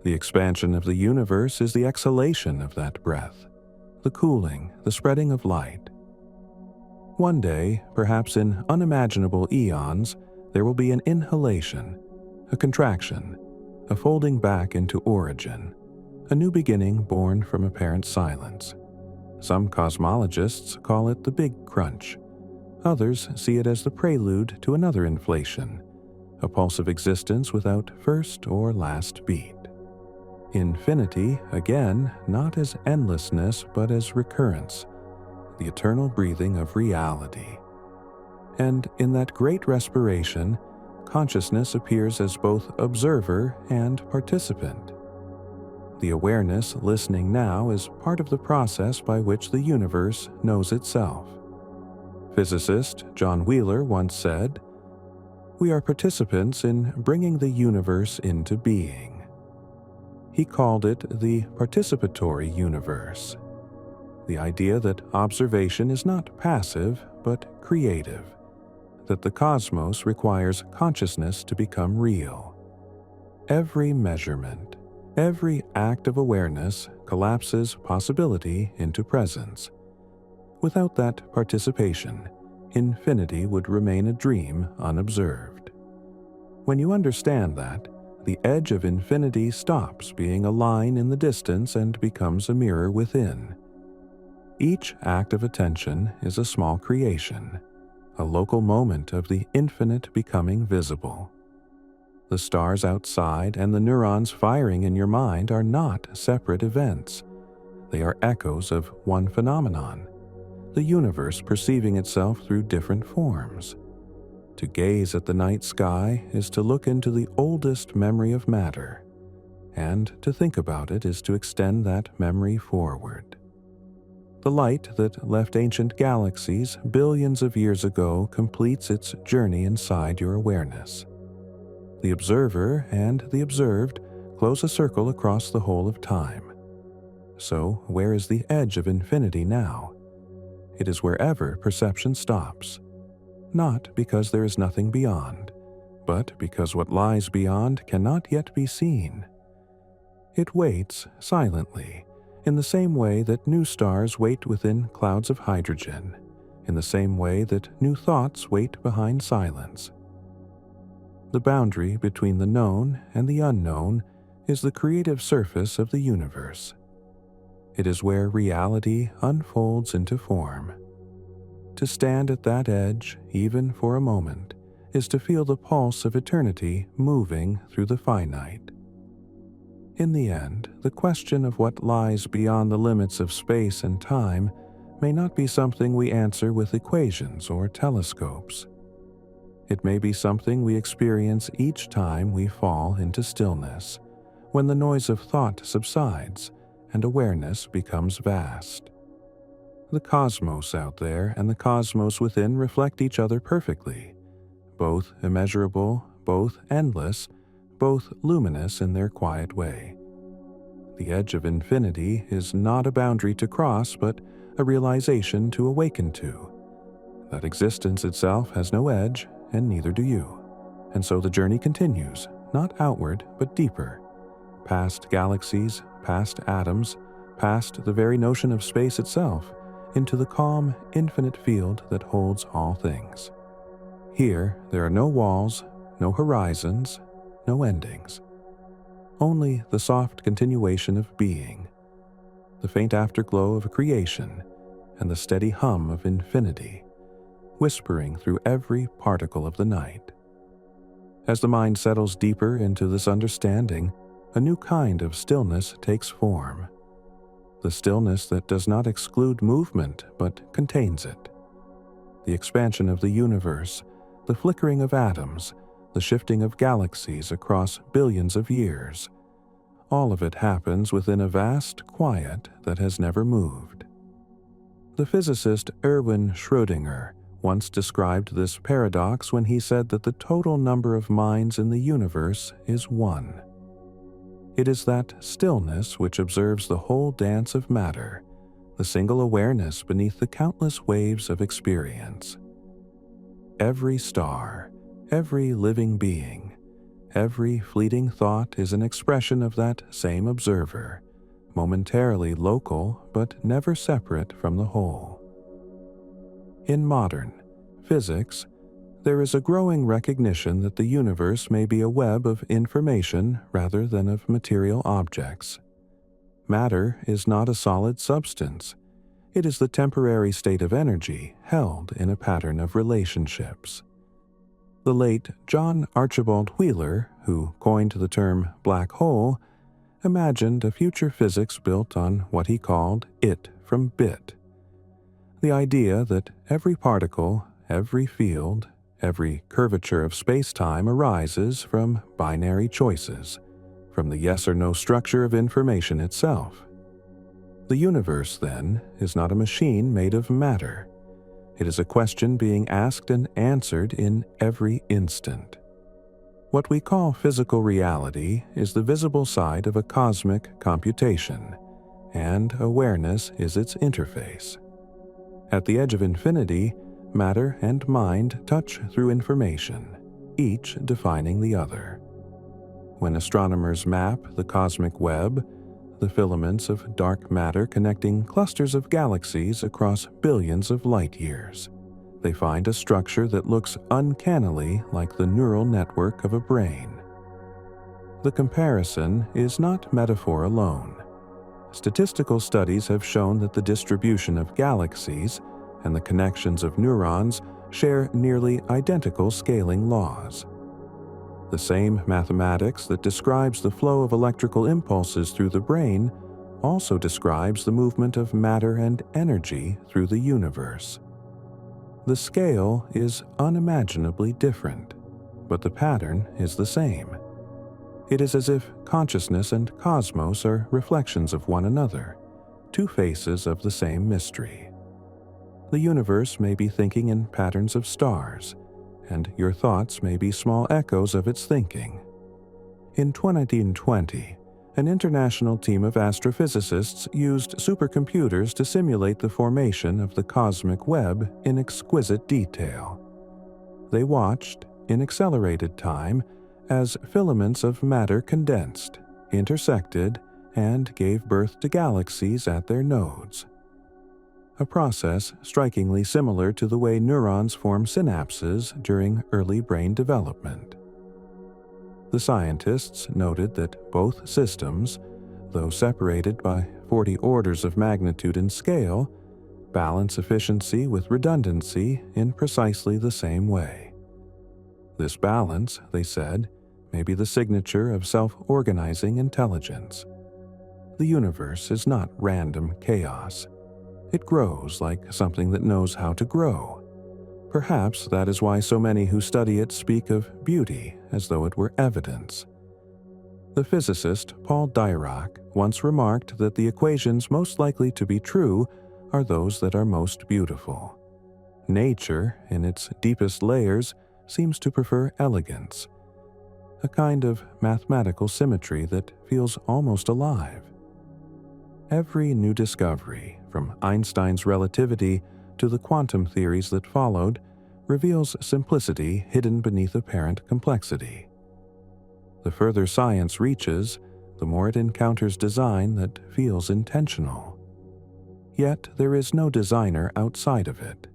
The expansion of the universe is the exhalation of that breath, the cooling, the spreading of light. One day, perhaps in unimaginable eons, there will be an inhalation, a contraction, a folding back into origin, a new beginning born from apparent silence. Some cosmologists call it the Big Crunch. Others see it as the prelude to another inflation, a pulse of existence without first or last beat. Infinity, again, not as endlessness but as recurrence, the eternal breathing of reality. And in that great respiration, consciousness appears as both observer and participant. The awareness listening now is part of the process by which the universe knows itself. Physicist John Wheeler once said, "We are participants in bringing the universe into being." He called it the participatory universe, the idea that observation is not passive but creative, that the cosmos requires consciousness to become real. Every measurement, every act of awareness collapses possibility into presence. Without that participation, infinity would remain a dream unobserved. When you understand that, the edge of infinity stops being a line in the distance and becomes a mirror within. Each act of attention is a small creation, a local moment of the infinite becoming visible. The stars outside and the neurons firing in your mind are not separate events. They are echoes of one phenomenon, the universe perceiving itself through different forms. To gaze at the night sky is to look into the oldest memory of matter, and to think about it is to extend that memory forward. The light that left ancient galaxies billions of years ago completes its journey inside your awareness. The observer and the observed close a circle across the whole of time. So, where is the edge of infinity now? It is wherever perception stops, not because there is nothing beyond, but because what lies beyond cannot yet be seen. It waits silently, in the same way that new stars wait within clouds of hydrogen, in the same way that new thoughts wait behind silence. The boundary between the known and the unknown is the creative surface of the universe. It is where reality unfolds into form. To stand at that edge, even for a moment, is to feel the pulse of eternity moving through the finite. In the end, the question of what lies beyond the limits of space and time may not be something we answer with equations or telescopes. It may be something we experience each time we fall into stillness, when the noise of thought subsides and awareness becomes vast. The cosmos out there and the cosmos within reflect each other perfectly, both immeasurable, both endless, both luminous in their quiet way. The edge of infinity is not a boundary to cross, but a realization to awaken to. That existence itself has no edge, and neither do you. And so the journey continues, not outward, but deeper, past galaxies, past atoms, past the very notion of space itself, into the calm, infinite field that holds all things. Here, there are no walls, no horizons, no endings. Only the soft continuation of being, the faint afterglow of creation, and the steady hum of infinity, whispering through every particle of the night. As the mind settles deeper into this understanding, a new kind of stillness takes form. The stillness that does not exclude movement but contains it. The expansion of the universe, the flickering of atoms, the shifting of galaxies across billions of years. All of it happens within a vast quiet that has never moved. The physicist Erwin Schrödinger once described this paradox when he said that the total number of minds in the universe is one. It is that stillness which observes the whole dance of matter, the single awareness beneath the countless waves of experience. Every star, every living being, every fleeting thought is an expression of that same observer, momentarily local but never separate from the whole. In modern physics, there is a growing recognition that the universe may be a web of information rather than of material objects. Matter is not a solid substance. It is the temporary state of energy held in a pattern of relationships. The late John Archibald Wheeler, who coined the term black hole, imagined a future physics built on what he called it from bit. The idea that every particle, every field, every curvature of space-time arises from binary choices, from the yes or no structure of information itself. The universe, then, is not a machine made of matter. It is a question being asked and answered in every instant. What we call physical reality is the visible side of a cosmic computation, and awareness is its interface. At the edge of infinity, matter and mind touch through information, each defining the other. When astronomers map the cosmic web, the filaments of dark matter connecting clusters of galaxies across billions of light years, they find a structure that looks uncannily like the neural network of a brain. The comparison is not metaphor alone. Statistical studies have shown that the distribution of galaxies and the connections of neurons share nearly identical scaling laws. The same mathematics that describes the flow of electrical impulses through the brain also describes the movement of matter and energy through the universe. The scale is unimaginably different, but the pattern is the same. It is as if consciousness and cosmos are reflections of one another, two faces of the same mystery. The universe may be thinking in patterns of stars, and your thoughts may be small echoes of its thinking. In 2020, an international team of astrophysicists used supercomputers to simulate the formation of the cosmic web in exquisite detail. They watched, in accelerated time, as filaments of matter condensed, intersected, and gave birth to galaxies at their nodes. A process strikingly similar to the way neurons form synapses during early brain development. The scientists noted that both systems, though separated by 40 orders of magnitude in scale, balance efficiency with redundancy in precisely the same way. This balance, they said, may be the signature of self-organizing intelligence. The universe is not random chaos. It grows like something that knows how to grow. Perhaps that is why so many who study it speak of beauty as though it were evidence. The physicist Paul Dirac once remarked that the equations most likely to be true are those that are most beautiful. Nature, in its deepest layers, seems to prefer elegance, a kind of mathematical symmetry that feels almost alive. Every new discovery, from Einstein's relativity to the quantum theories that followed, reveals simplicity hidden beneath apparent complexity. The further science reaches, the more it encounters design that feels intentional. Yet there is no designer outside of it.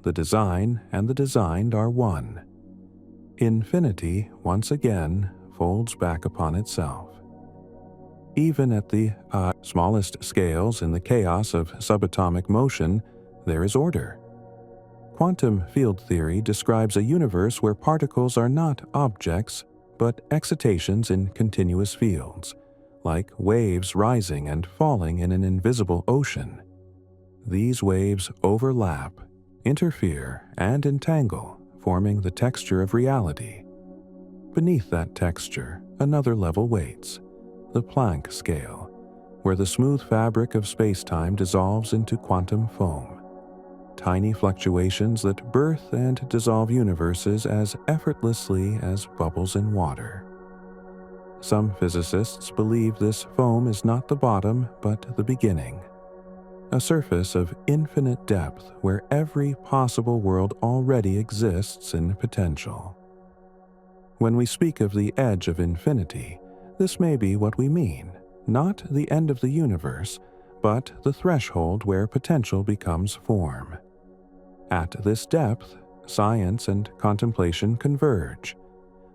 The design and the designed are one. Infinity, once again, folds back upon itself. Even at the smallest scales in the chaos of subatomic motion, there is order. Quantum field theory describes a universe where particles are not objects, but excitations in continuous fields, like waves rising and falling in an invisible ocean. These waves overlap, interfere, and entangle, forming the texture of reality. Beneath that texture, another level waits, the Planck scale, where the smooth fabric of space-time dissolves into quantum foam. Tiny fluctuations that birth and dissolve universes as effortlessly as bubbles in water. Some physicists believe this foam is not the bottom, but the beginning, a surface of infinite depth where every possible world already exists in potential. When we speak of the edge of infinity, this may be what we mean, not the end of the universe, but the threshold where potential becomes form. At this depth, science and contemplation converge.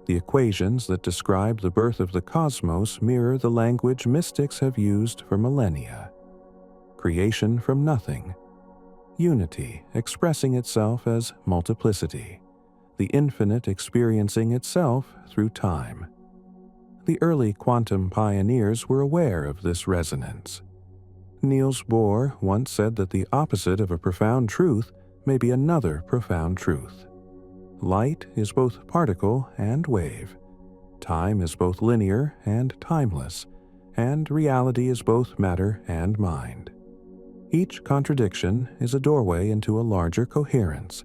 The equations that describe the birth of the cosmos mirror the language mystics have used for millennia. Creation from nothing, unity expressing itself as multiplicity, the infinite experiencing itself through time. The early quantum pioneers were aware of this resonance. Niels Bohr once said that the opposite of a profound truth may be another profound truth. Light is both particle and wave. Time is both linear and timeless, and reality is both matter and mind. Each contradiction is a doorway into a larger coherence,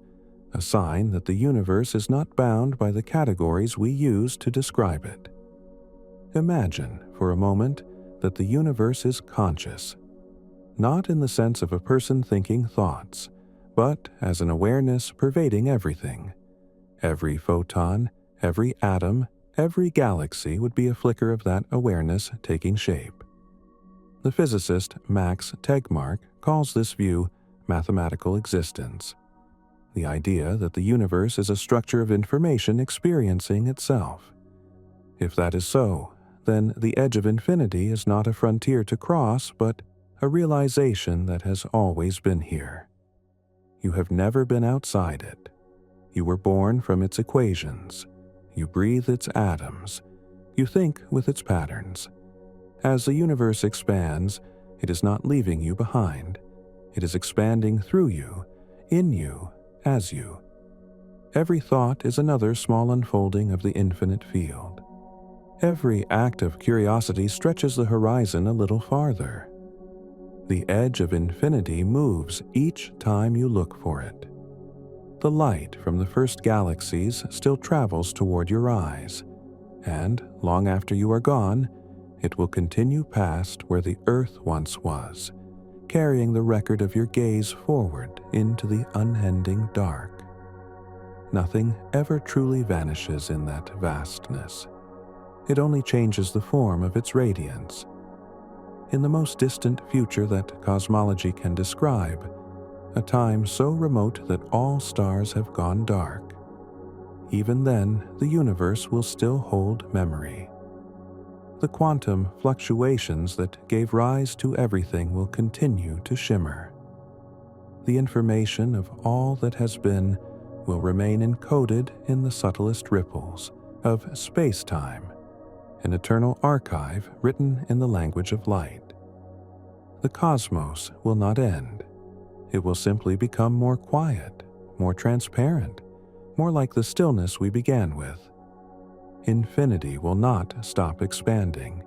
a sign that the universe is not bound by the categories we use to describe it. Imagine, for a moment, that the universe is conscious, not in the sense of a person thinking thoughts, but as an awareness pervading everything. Every photon, every atom, every galaxy would be a flicker of that awareness taking shape. The physicist Max Tegmark calls this view mathematical existence, the idea that the universe is a structure of information experiencing itself. If that is so, then the edge of infinity is not a frontier to cross, but a realization that has always been here. You have never been outside it. You were born from its equations. You breathe its atoms. You think with its patterns. As the universe expands, it is not leaving you behind. It is expanding through you, in you, as you. Every thought is another small unfolding of the infinite field. Every act of curiosity stretches the horizon a little farther. The edge of infinity moves each time you look for it. The light from the first galaxies still travels toward your eyes, and long after you are gone, it will continue past where the earth once was, carrying the record of your gaze forward into the unending dark. Nothing ever truly vanishes in that vastness. It only changes the form of its radiance. In the most distant future that cosmology can describe, a time so remote that all stars have gone dark, even then the universe will still hold memory. The quantum fluctuations that gave rise to everything will continue to shimmer. The information of all that has been will remain encoded in the subtlest ripples of space-time, an eternal archive written in the language of light. The cosmos will not end. It will simply become more quiet, more transparent, more like the stillness we began with. Infinity will not stop expanding.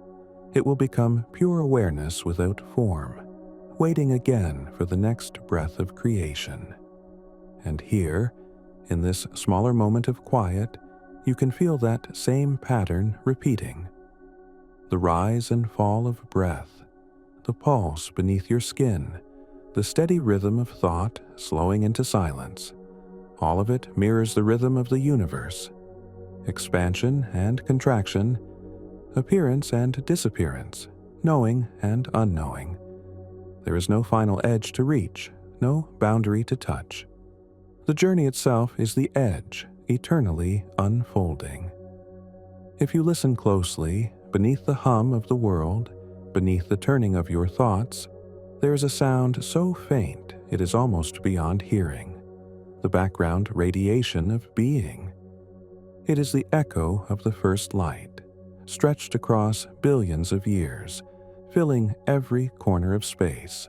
It will become pure awareness without form, waiting again for the next breath of creation. And here, in this smaller moment of quiet, you can feel that same pattern repeating. The rise and fall of breath, the pulse beneath your skin, the steady rhythm of thought slowing into silence. All of it mirrors the rhythm of the universe. Expansion and contraction, appearance and disappearance, knowing and unknowing. There is no final edge to reach, no boundary to touch. The journey itself is the edge, eternally unfolding. If you listen closely, beneath the hum of the world, beneath the turning of your thoughts, there is a sound so faint it is almost beyond hearing, the background radiation of being. It is the echo of the first light, stretched across billions of years, filling every corner of space.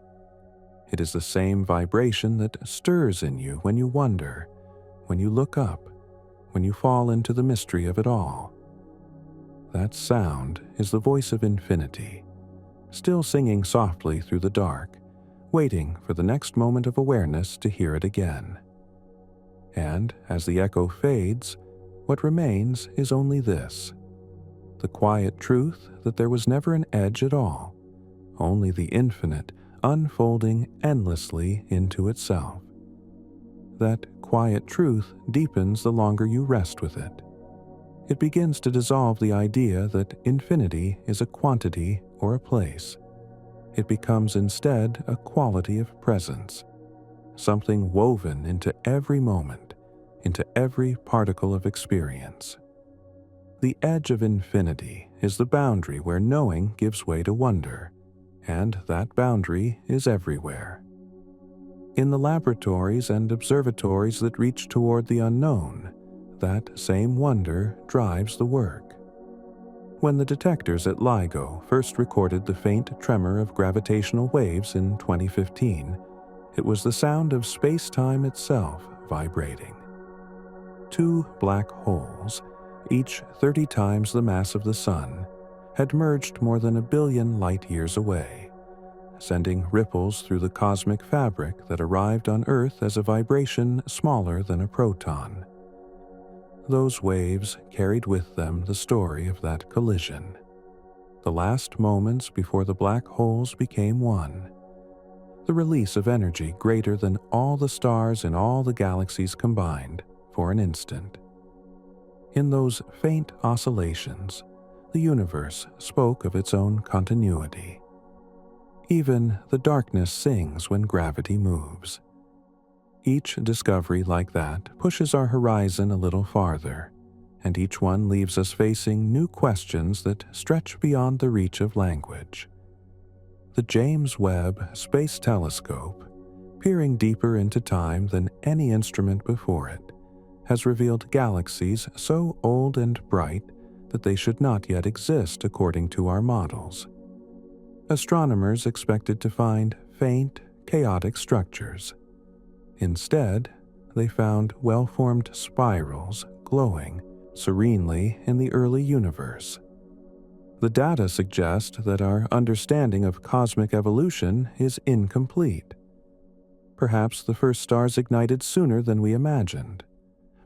It is the same vibration that stirs in you when you wonder, when you look up, when you fall into the mystery of it all. That sound is the voice of infinity, still singing softly through the dark, waiting for the next moment of awareness to hear it again. And as the echo fades, what remains is only this: the quiet truth that there was never an edge at all, only the infinite unfolding endlessly into itself. That quiet truth deepens the longer you rest with it. It begins to dissolve the idea that infinity is a quantity or a place. It becomes instead a quality of presence, something woven into every moment, into every particle of experience. The edge of infinity is the boundary where knowing gives way to wonder, and that boundary is everywhere. In the laboratories and observatories that reach toward the unknown, that same wonder drives the work. When the detectors at LIGO first recorded the faint tremor of gravitational waves in 2015, it was the sound of space-time itself vibrating. Two black holes, each 30 times the mass of the Sun, had merged more than 1 billion light-years away, sending ripples through the cosmic fabric that arrived on Earth as a vibration smaller than a proton. Those waves carried with them the story of that collision, the last moments before the black holes became one, the release of energy greater than all the stars in all the galaxies combined for an instant. In those faint oscillations, the universe spoke of its own continuity. Even the darkness sings when gravity moves. Each discovery like that pushes our horizon a little farther, and each one leaves us facing new questions that stretch beyond the reach of language. The James Webb Space Telescope, peering deeper into time than any instrument before it, has revealed galaxies so old and bright that they should not yet exist according to our models. Astronomers expected to find faint, chaotic structures. Instead, they found well-formed spirals glowing serenely in the early universe. The data suggest that our understanding of cosmic evolution is incomplete. Perhaps the first stars ignited sooner than we imagined.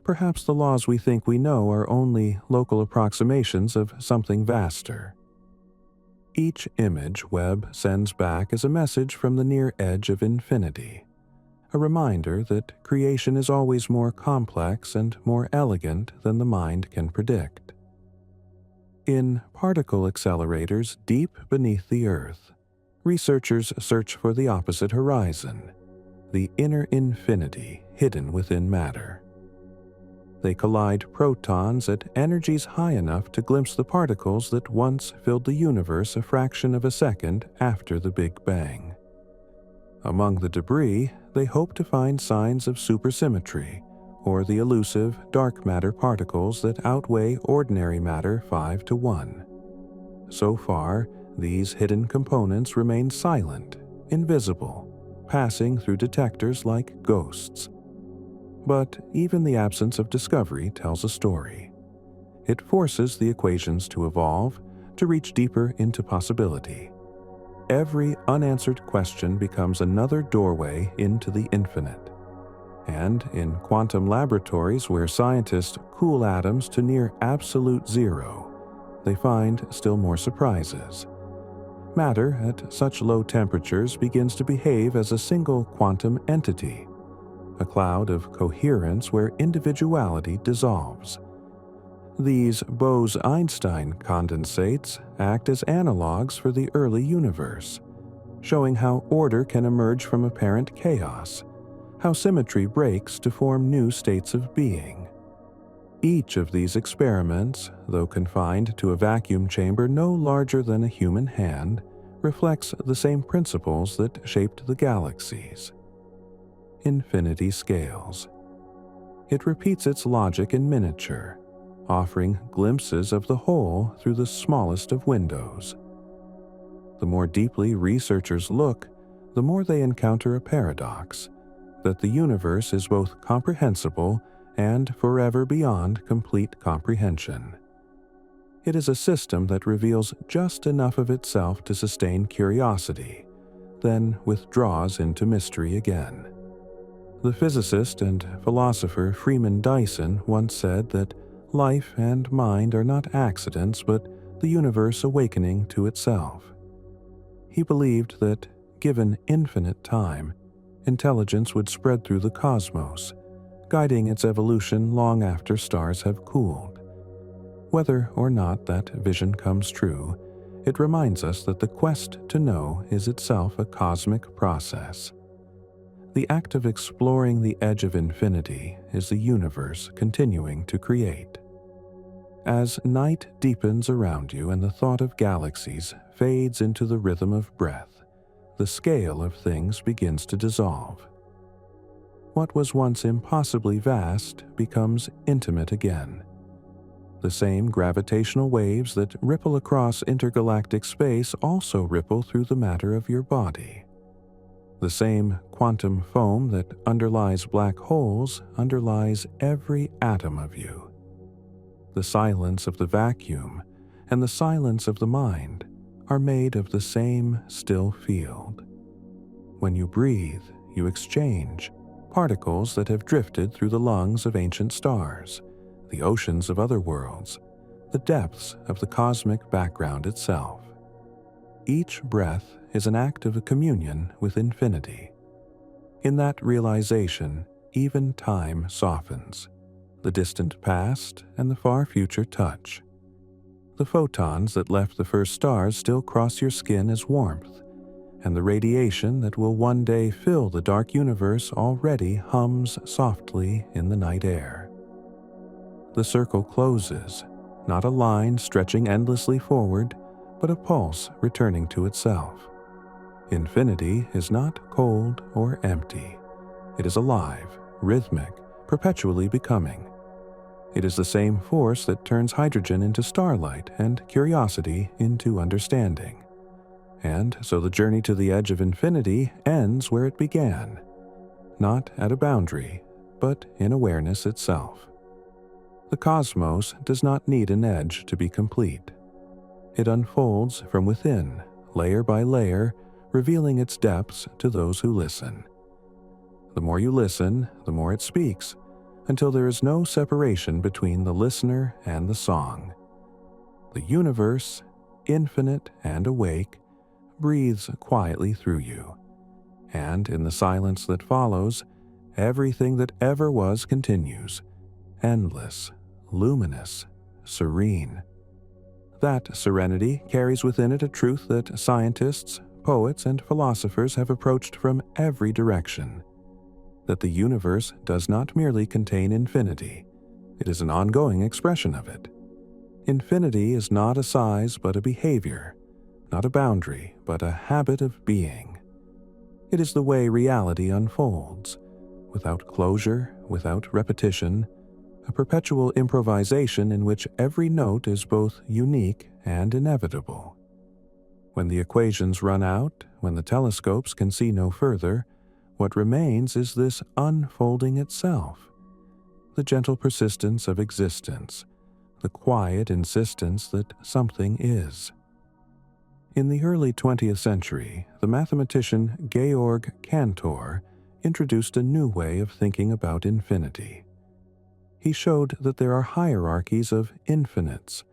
Perhaps the laws we think we know are only local approximations of something vaster. Each image Webb sends back is a message from the near edge of infinity, a reminder that creation is always more complex and more elegant than the mind can predict. In particle accelerators deep beneath the Earth, researchers search for the opposite horizon, the inner infinity hidden within matter. They collide protons at energies high enough to glimpse the particles that once filled the universe a fraction of a second after the Big Bang. Among the debris, they hope to find signs of supersymmetry, or the elusive dark matter particles that outweigh ordinary matter 5 to 1. So far, these hidden components remain silent, invisible, passing through detectors like ghosts. But even the absence of discovery tells a story. It forces the equations to evolve, to reach deeper into possibility. Every unanswered question becomes another doorway into the infinite. And in quantum laboratories where scientists cool atoms to near absolute zero, they find still more surprises. Matter at such low temperatures begins to behave as a single quantum entity, a cloud of coherence where individuality dissolves. These Bose-Einstein condensates act as analogs for the early universe, showing how order can emerge from apparent chaos, how symmetry breaks to form new states of being. Each of these experiments, though confined to a vacuum chamber no larger than a human hand, reflects the same principles that shaped the galaxies. Infinity scales. It repeats its logic in miniature, offering glimpses of the whole through the smallest of windows. The more deeply researchers look, the more they encounter a paradox, that the universe is both comprehensible and forever beyond complete comprehension. It is a system that reveals just enough of itself to sustain curiosity, then withdraws into mystery again. The physicist and philosopher Freeman Dyson once said that life and mind are not accidents but the universe awakening to itself. He believed that, given infinite time, intelligence would spread through the cosmos, guiding its evolution long after stars have cooled. Whether or not that vision comes true, it reminds us that the quest to know is itself a cosmic process. The act of exploring the edge of infinity is the universe continuing to create. As night deepens around you and the thought of galaxies fades into the rhythm of breath, the scale of things begins to dissolve. What was once impossibly vast becomes intimate again. The same gravitational waves that ripple across intergalactic space also ripple through the matter of your body. The same quantum foam that underlies black holes underlies every atom of you. The silence of the vacuum and the silence of the mind are made of the same still field. When you breathe, you exchange particles that have drifted through the lungs of ancient stars, the oceans of other worlds, the depths of the cosmic background itself. Each breath is an act of a communion with infinity. In that realization, even time softens. The distant past and the far future touch. The photons that left the first stars still cross your skin as warmth, and the radiation that will one day fill the dark universe already hums softly in the night air. The circle closes, not a line stretching endlessly forward, but a pulse returning to itself. Infinity is not cold or empty. It is alive, rhythmic, perpetually becoming. It is the same force that turns hydrogen into starlight and curiosity into understanding. And so the journey to the edge of infinity ends where it began, not at a boundary, but in awareness itself. The cosmos does not need an edge to be complete. It unfolds from within, layer by layer, revealing its depths to those who listen. The more you listen, the more it speaks, until there is no separation between the listener and the song. The universe, infinite and awake, breathes quietly through you, and in the silence that follows, everything that ever was continues, endless, luminous, serene. That serenity carries within it a truth that scientists, poets, and philosophers have approached from every direction, that the universe does not merely contain infinity, it is an ongoing expression of it. Infinity is not a size but a behavior, not a boundary but a habit of being. It is the way reality unfolds, without closure, without repetition, a perpetual improvisation in which every note is both unique and inevitable. When the equations run out, when the telescopes can see no further, what remains is this unfolding itself, the gentle persistence of existence, the quiet insistence that something is. In the early 20th century, the mathematician Georg Cantor introduced a new way of thinking about infinity. He showed that there are hierarchies of infinites,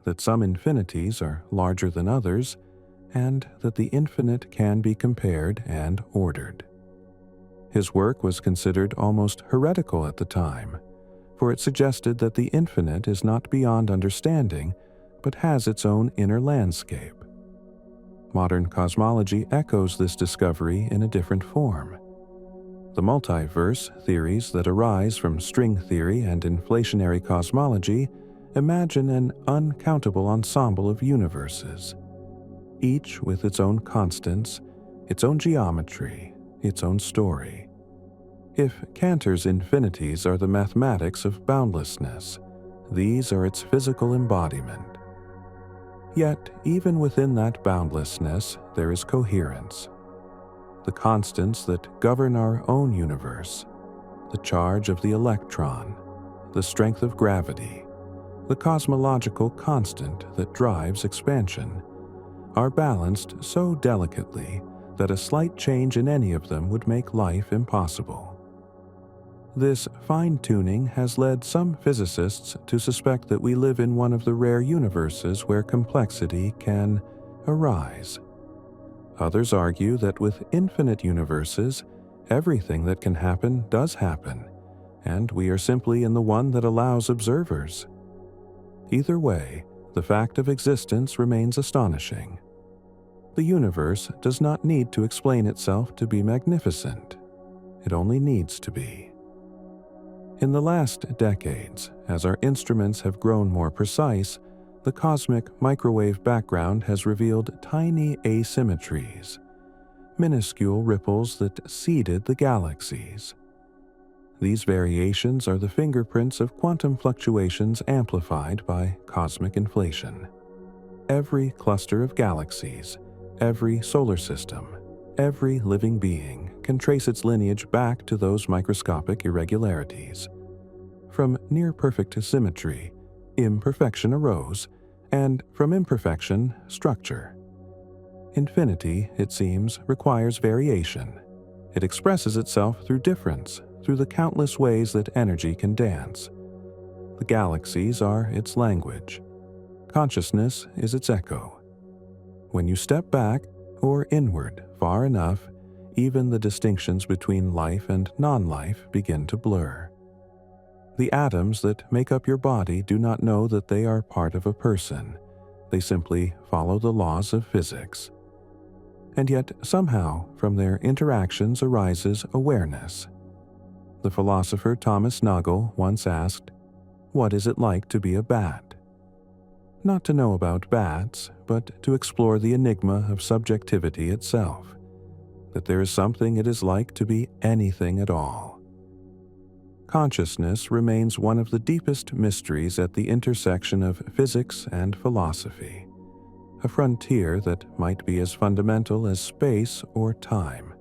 that some infinities are larger than others, and that the infinite can be compared and ordered. His work was considered almost heretical at the time, for it suggested that the infinite is not beyond understanding, but has its own inner landscape. Modern cosmology echoes this discovery in a different form. The multiverse theories that arise from string theory and inflationary cosmology imagine an uncountable ensemble of universes, each with its own constants, its own geometry, its own story. If Cantor's infinities are the mathematics of boundlessness, these are its physical embodiment. Yet, even within that boundlessness, there is coherence. The constants that govern our own universe, the charge of the electron, the strength of gravity, the cosmological constant that drives expansion, are balanced so delicately that a slight change in any of them would make life impossible. This fine-tuning has led some physicists to suspect that we live in one of the rare universes where complexity can arise. Others argue that with infinite universes, everything that can happen does happen, and we are simply in the one that allows observers. Either way, the fact of existence remains astonishing. The universe does not need to explain itself to be magnificent. It only needs to be. In the last decades, as our instruments have grown more precise, the cosmic microwave background has revealed tiny asymmetries, minuscule ripples that seeded the galaxies. These variations are the fingerprints of quantum fluctuations amplified by cosmic inflation. Every cluster of galaxies, every solar system, every living being can trace its lineage back to those microscopic irregularities. From near-perfect symmetry, imperfection arose, and from imperfection, structure. Infinity, it seems, requires variation. It expresses itself through difference, through the countless ways that energy can dance. The galaxies are its language. Consciousness is its echo. When you step back, or inward, far enough, even the distinctions between life and non-life begin to blur. The atoms that make up your body do not know that they are part of a person. They simply follow the laws of physics. And yet, somehow, from their interactions arises awareness. The philosopher Thomas Nagel once asked, "What is it like to be a bat?" Not to know about bats, but to explore the enigma of subjectivity itself, that there is something it is like to be anything at all. Consciousness remains one of the deepest mysteries at the intersection of physics and philosophy, a frontier that might be as fundamental as space or time.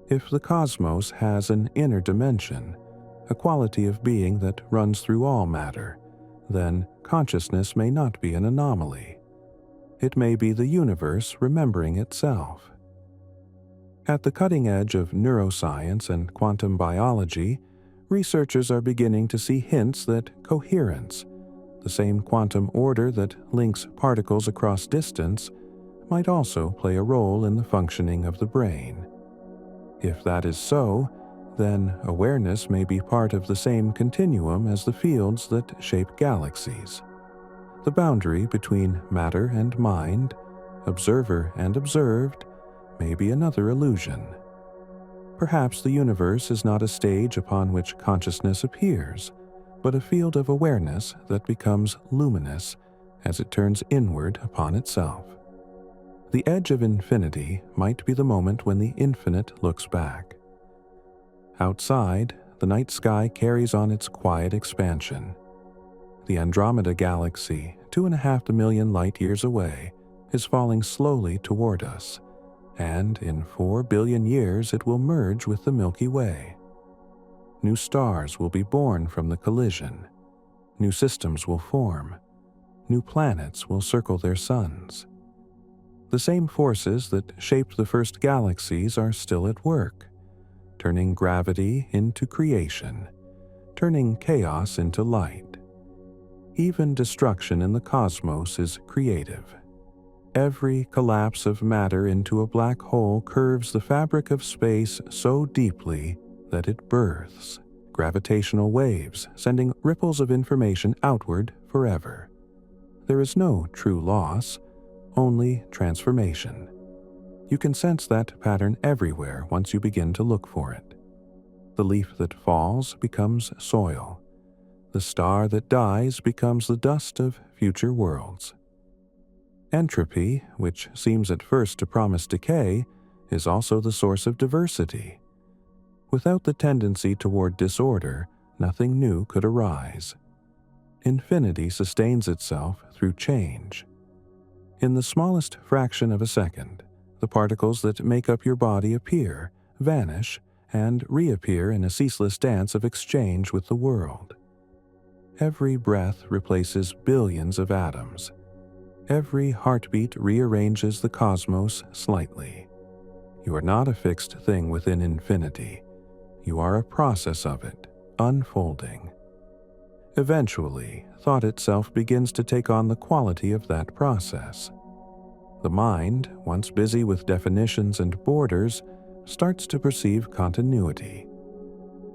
If the cosmos has an inner dimension, a quality of being that runs through all matter, then consciousness may not be an anomaly. It may be the universe remembering itself. At the cutting edge of neuroscience and quantum biology, researchers are beginning to see hints that coherence, the same quantum order that links particles across distance, might also play a role in the functioning of the brain. If that is so, then awareness may be part of the same continuum as the fields that shape galaxies. The boundary between matter and mind, observer and observed, may be another illusion. Perhaps the universe is not a stage upon which consciousness appears, but a field of awareness that becomes luminous as it turns inward upon itself. The edge of infinity might be the moment when the infinite looks back. Outside, the night sky carries on its quiet expansion. The Andromeda galaxy, 2.5 million light-years away, is falling slowly toward us, and in 4 billion years it will merge with the Milky Way. New stars will be born from the collision. New systems will form. New planets will circle their suns. The same forces that shaped the first galaxies are still at work, turning gravity into creation, turning chaos into light. Even destruction in the cosmos is creative. Every collapse of matter into a black hole curves the fabric of space so deeply that it births gravitational waves, sending ripples of information outward forever. There is no true loss, only transformation. You can sense that pattern everywhere once you begin to look for it. The leaf that falls becomes soil. The star that dies becomes the dust of future worlds. Entropy, which seems at first to promise decay, is also the source of diversity. Without the tendency toward disorder, nothing new could arise. Infinity sustains itself through change. In the smallest fraction of a second, the particles that make up your body appear, vanish, and reappear in a ceaseless dance of exchange with the world. Every breath replaces billions of atoms. Every heartbeat rearranges the cosmos slightly. You are not a fixed thing within infinity. You are a process of it, unfolding. Eventually, thought itself begins to take on the quality of that process. The mind, once busy with definitions and borders, starts to perceive continuity.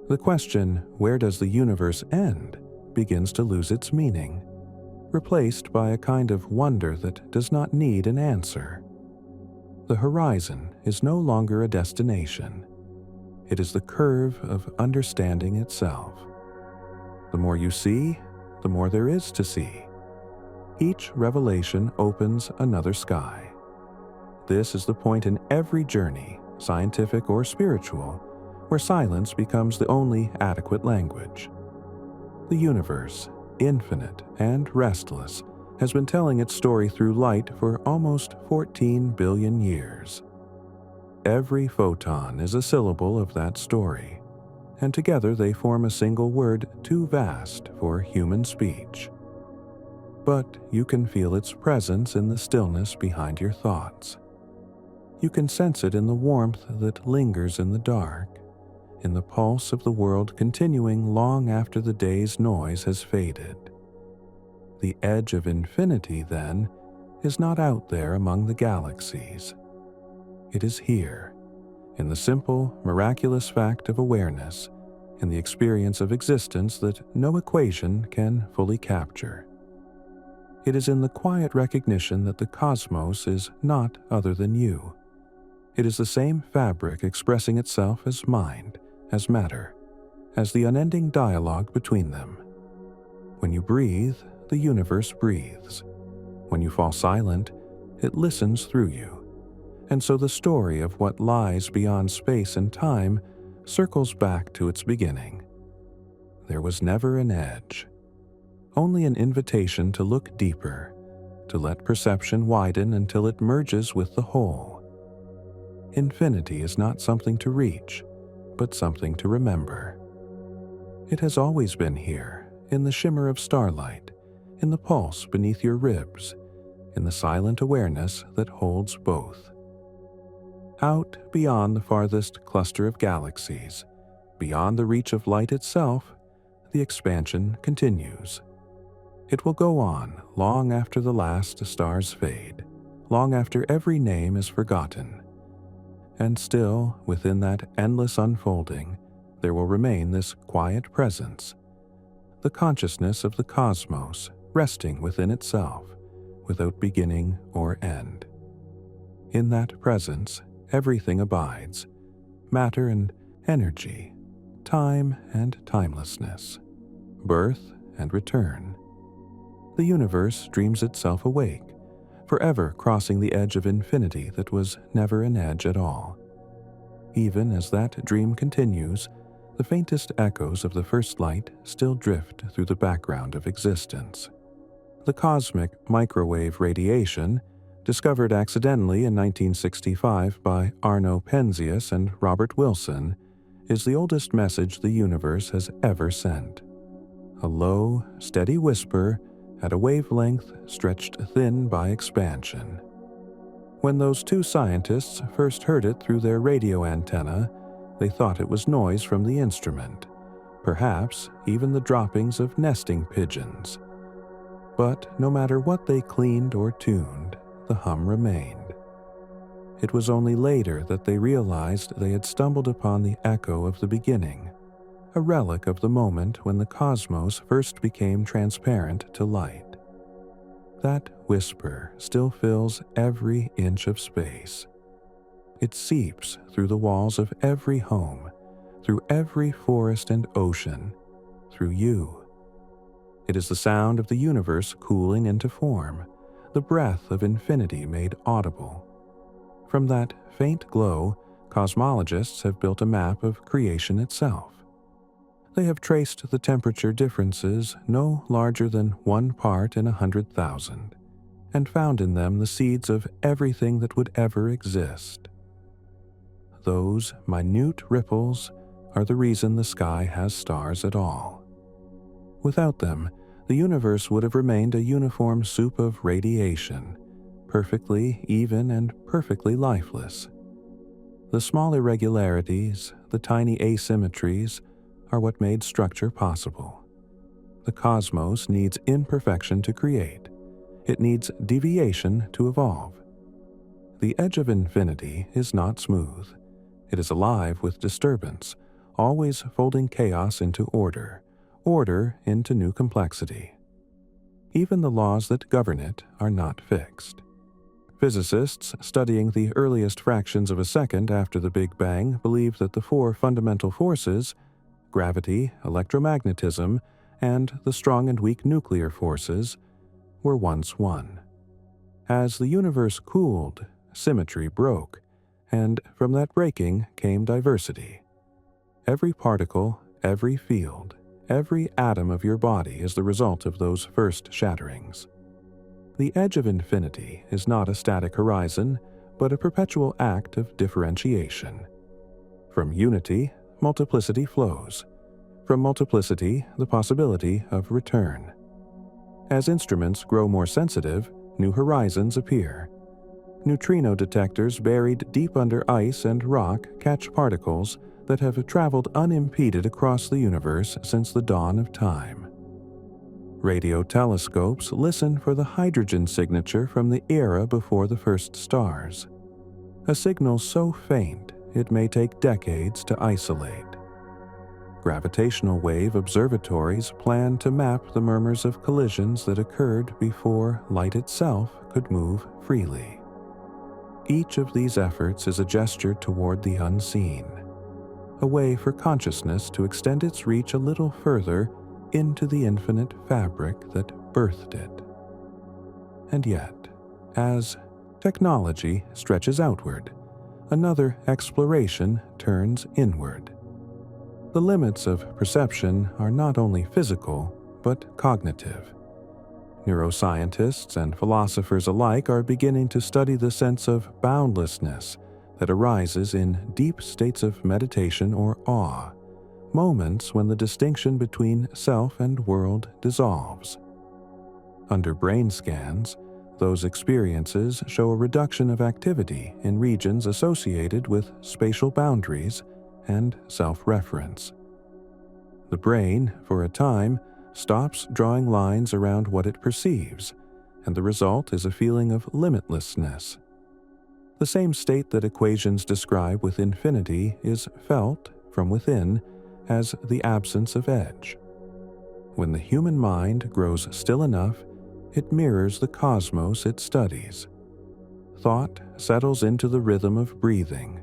The question, where does the universe end, begins to lose its meaning, replaced by a kind of wonder that does not need an answer. The horizon is no longer a destination. It is the curve of understanding itself. The more you see, the more there is to see. Each revelation opens another sky. This is the point in every journey, scientific or spiritual, where silence becomes the only adequate language. The universe, infinite and restless, has been telling its story through light for almost 14 billion years. Every photon is a syllable of that story, and together they form a single word too vast for human speech. But you can feel its presence in the stillness behind your thoughts. You can sense it in the warmth that lingers in the dark, in the pulse of the world continuing long after the day's noise has faded. The edge of infinity, then, is not out there among the galaxies. It is here, in the simple, miraculous fact of awareness, in the experience of existence that no equation can fully capture. It is in the quiet recognition that the cosmos is not other than you. It is the same fabric expressing itself as mind, as matter, as the unending dialogue between them. When you breathe, the universe breathes. When you fall silent, it listens through you. And so the story of what lies beyond space and time circles back to its beginning. There was never an edge, only an invitation to look deeper, to let perception widen until it merges with the whole. Infinity is not something to reach, but something to remember. It has always been here, in the shimmer of starlight, in the pulse beneath your ribs, in the silent awareness that holds both. Out beyond the farthest cluster of galaxies, beyond the reach of light itself, the expansion continues. It will go on long after the last stars fade, long after every name is forgotten. And still, within that endless unfolding, there will remain this quiet presence, the consciousness of the cosmos resting within itself, without beginning or end. In that presence, everything abides, matter and energy, time and timelessness, birth and return. The universe dreams itself awake, forever crossing the edge of infinity that was never an edge at all. Even as that dream continues, the faintest echoes of the first light still drift through the background of existence. The cosmic microwave radiation, discovered accidentally in 1965 by Arno Penzias and Robert Wilson, is the oldest message the universe has ever sent. A low, steady whisper at a wavelength stretched thin by expansion. When those two scientists first heard it through their radio antenna, they thought it was noise from the instrument, perhaps even the droppings of nesting pigeons. But no matter what they cleaned or tuned, the hum remained. It was only later that they realized they had stumbled upon the echo of the beginning, a relic of the moment when the cosmos first became transparent to light. That whisper still fills every inch of space. It seeps through the walls of every home, through every forest and ocean, through you. It is the sound of the universe cooling into form, the breath of infinity made audible. From that faint glow, cosmologists have built a map of creation itself. They have traced the temperature differences no larger than 1 part in 100,000, and found in them the seeds of everything that would ever exist. Those minute ripples are the reason the sky has stars at all. Without them, the universe would have remained a uniform soup of radiation, perfectly even and perfectly lifeless. The small irregularities, the tiny asymmetries, are what made structure possible. The cosmos needs imperfection to create. It needs deviation to evolve. The edge of infinity is not smooth. It is alive with disturbance, always folding chaos into order, order into new complexity. Even the laws that govern it are not fixed. Physicists studying the earliest fractions of a second after the Big Bang believe that the 4 fundamental forces, gravity, electromagnetism, and the strong and weak nuclear forces, were once one. As the universe cooled, symmetry broke, and from that breaking came diversity. Every particle, every field, every atom of your body is the result of those first shatterings. The edge of infinity is not a static horizon, but a perpetual act of differentiation. From unity, multiplicity flows. From multiplicity, the possibility of return. As instruments grow more sensitive, new horizons appear. Neutrino detectors buried deep under ice and rock catch particles that have traveled unimpeded across the universe since the dawn of time. Radio telescopes listen for the hydrogen signature from the era before the first stars. A signal so faint it may take decades to isolate. Gravitational wave observatories plan to map the murmurs of collisions that occurred before light itself could move freely. Each of these efforts is a gesture toward the unseen, a way for consciousness to extend its reach a little further into the infinite fabric that birthed it. And yet, as technology stretches outward, another exploration turns inward. The limits of perception are not only physical, but cognitive. Neuroscientists and philosophers alike are beginning to study the sense of boundlessness that arises in deep states of meditation or awe, moments when the distinction between self and world dissolves. Under brain scans, those experiences show a reduction of activity in regions associated with spatial boundaries and self-reference. The brain, for a time, stops drawing lines around what it perceives, and the result is a feeling of limitlessness. The same state that equations describe with infinity is felt, from within, as the absence of edge. When the human mind grows still enough, it mirrors the cosmos it studies. Thought settles into the rhythm of breathing,